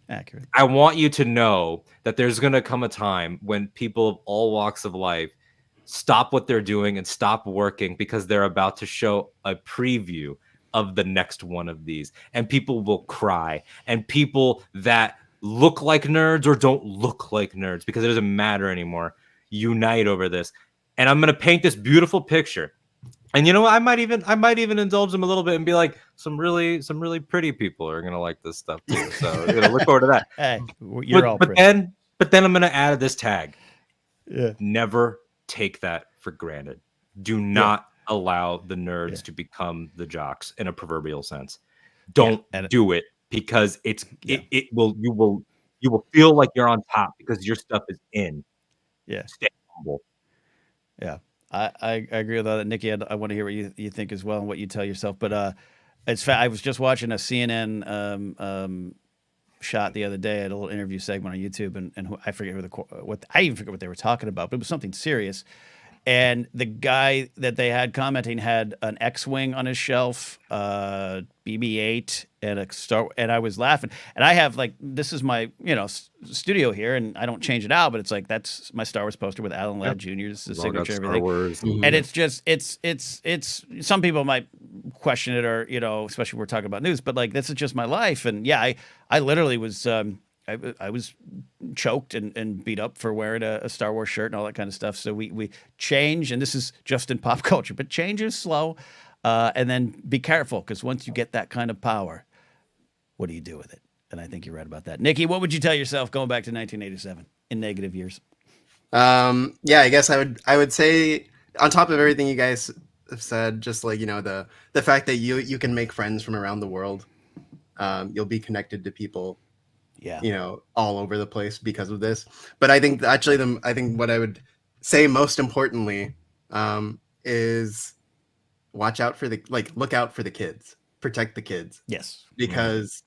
Accurate. I want you to know that there's going to come a time when people of all walks of life stop what they're doing and stop working because they're about to show a preview of the next one of these. And people will cry. And people that look like nerds or don't look like nerds, because it doesn't matter anymore, unite over this. And I'm going to paint this beautiful picture. And you know what? I might even indulge them a little bit and be like, some really pretty people are gonna like this stuff too. So look forward to that. Hey, you're all pretty. But then I'm gonna add this tag. Yeah. Never take that for granted. Do not allow the nerds to become the jocks in a proverbial sense. Don't do it because you will feel like you're on top because your stuff is in. Yeah. Stay humble. Yeah. I agree with that, Nikki. I want to hear what you think as well and what you tell yourself. But I was just watching a CNN shot the other day. I had a little interview segment on YouTube, and I forget I even forget what they were talking about, but it was something serious. And the guy that they had commenting had an X-wing on his shelf, BB-8, and a Star. And I was laughing. And I have this is my studio here, and I don't change it out, but it's like that's my Star Wars poster with Alan Ladd Jr. This is the signature, everything. Mm-hmm. And it's just it's some people might question it, or especially when we're talking about news, but this is just my life. And yeah, I literally was. I was choked and beat up for wearing a Star Wars shirt and all that kind of stuff. So we change, and this is just in pop culture, but change is slow. And then be careful, because once you get that kind of power, what do you do with it? And I think you're right about that. Nikki, what would you tell yourself going back to 1987 in negative years? I guess I would say, on top of everything you guys have said, just the fact that you can make friends from around the world. You'll be connected to people. Yeah. All over the place because of this. But I think what I would say most importantly is look out for the kids, protect the kids. Yes. Because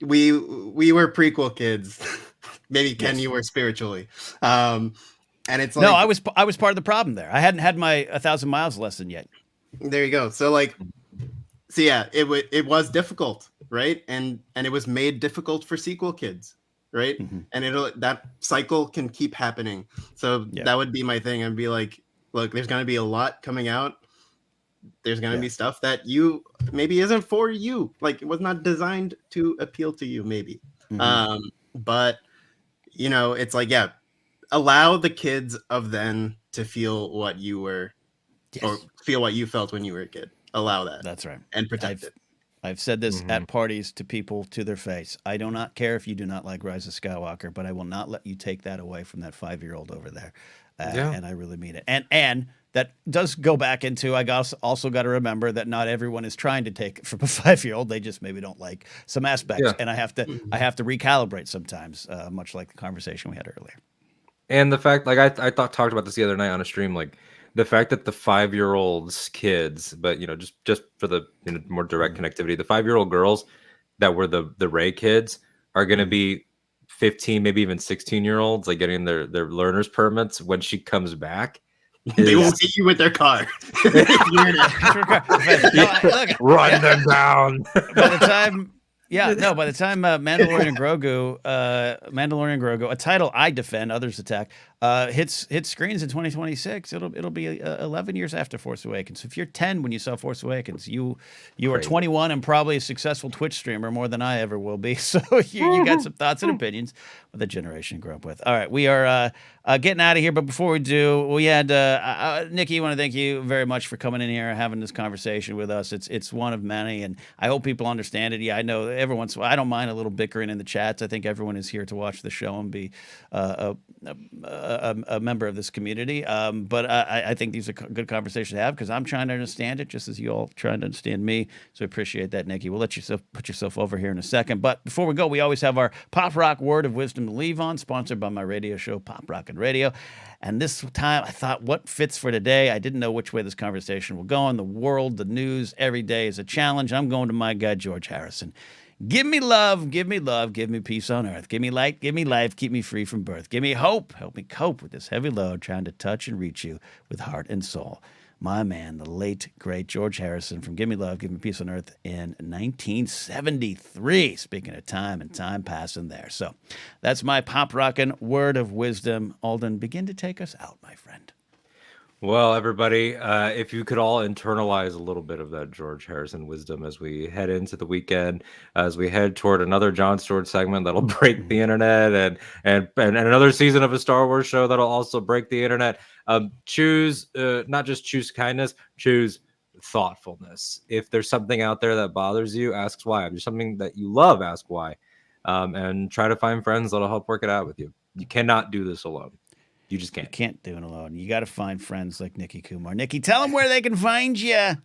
we were prequel kids. Maybe Ken, you were spiritually. And it's no, I was part of the problem there. I hadn't had my 1,000 miles lesson yet. There you go. So it was difficult. Right. And it was made difficult for sequel kids. Right. Mm-hmm. And that cycle can keep happening. So that would be my thing. I'd be like, look, there's going to be a lot coming out. There's going to be stuff that you maybe isn't for you. Like, it was not designed to appeal to you, maybe. But, you know, it's like, allow the kids of then to feel what you were, or feel what you felt when you were a kid. Allow that. That's right. And protect it. I've said this at parties to people to their face. I do not care if you do not like Rise of Skywalker, but I will not let you take that away from that 5-year-old over there. And I really mean it. And that does go back into, I also got to remember that not everyone is trying to take it from a 5-year-old. They just maybe don't like some aspects. Yeah. And I have to recalibrate sometimes, much like the conversation we had earlier. And the fact, like I talked about this the other night on a stream, like the fact that the 5-year-olds kids, but you know, just for the more direct connectivity, the 5-year-old girls that were the Rey kids are going to be 15, maybe even 16-year-olds, like getting their learner's permits when she comes back. They will hit you with their car. Run them down. By the time Mandalorian Grogu, a title I defend, others attack, hits screens in 2026. It'll be 11 years after Force Awakens. If you're 10 when you saw Force Awakens, you are 21 and probably a successful Twitch streamer, more than I ever will be. So you got some thoughts and opinions with the generation you grew up with. All right, we are getting out of here, but before we do, we had Nikki. I want to thank you very much for coming in here, having this conversation with us. It's one of many, and I hope people understand it. Yeah, I know every once in a while, I don't mind a little bickering in the chats. I think everyone is here to watch the show and be a member of this community. But I think these are good conversations to have because I'm trying to understand it just as you all trying to understand me. So I appreciate that, Nikki. We'll let you put yourself over here in a second. But before we go, we always have our Pop Rock Word of Wisdom to leave on, sponsored by my radio show, Pop Rock and Radio. And this time I thought, what fits for today? I didn't know which way this conversation will go in the world. The news every day is a challenge. I'm going to my guy, George Harrison. Give me love, give me peace on earth. Give me light, give me life, keep me free from birth. Give me hope, help me cope with this heavy load, trying to touch and reach you with heart and soul. My man, the late, great George Harrison from Give Me Love, Give Me Peace on Earth in 1973. Speaking of time and time passing there. So that's my pop rockin' word of wisdom. Alden, begin to take us out, my friend. Well, everybody, if you could all internalize a little bit of that George Harrison wisdom as we head into the weekend, as we head toward another Jon Stewart segment that'll break the internet, and another season of a Star Wars show that'll also break the internet. Choose, not just choose kindness, choose thoughtfulness. If there's something out there that bothers you, ask why. If there's something that you love, ask why, and try to find friends that'll help work it out with you. You cannot do this alone. You just can't. You can't do it alone. You got to find friends like Nikki Kumar. Nikki, tell them where they can find you.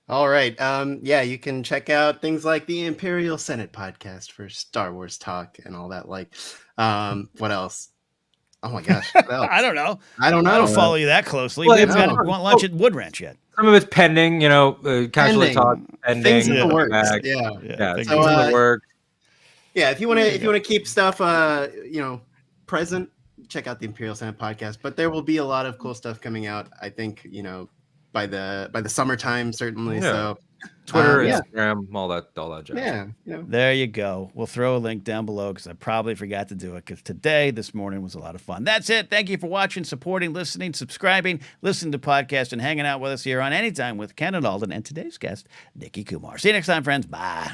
All right. You can check out things like the Imperial Senate podcast for Star Wars talk and all that. Like, what else? Oh my gosh. I don't know. I don't follow you that closely. Well, we haven't got lunch at Wood Ranch yet. Some of it's pending, casually talk. Pending, things in the works. Yeah. Things in the works. Yeah. If you want to keep stuff, present, check out the Imperial Senate podcast, but there will be a lot of cool stuff coming out, I think, by the summertime, certainly. Yeah. So Twitter, Instagram, all that jazz. Yeah. There you go. We'll throw a link down below because I probably forgot to do it because this morning was a lot of fun. That's it. Thank you for watching, supporting, listening, subscribing, listening to podcasts, and hanging out with us here on Anytime with Ken and Alden and today's guest, Nikki Kumar. See you next time, friends. Bye.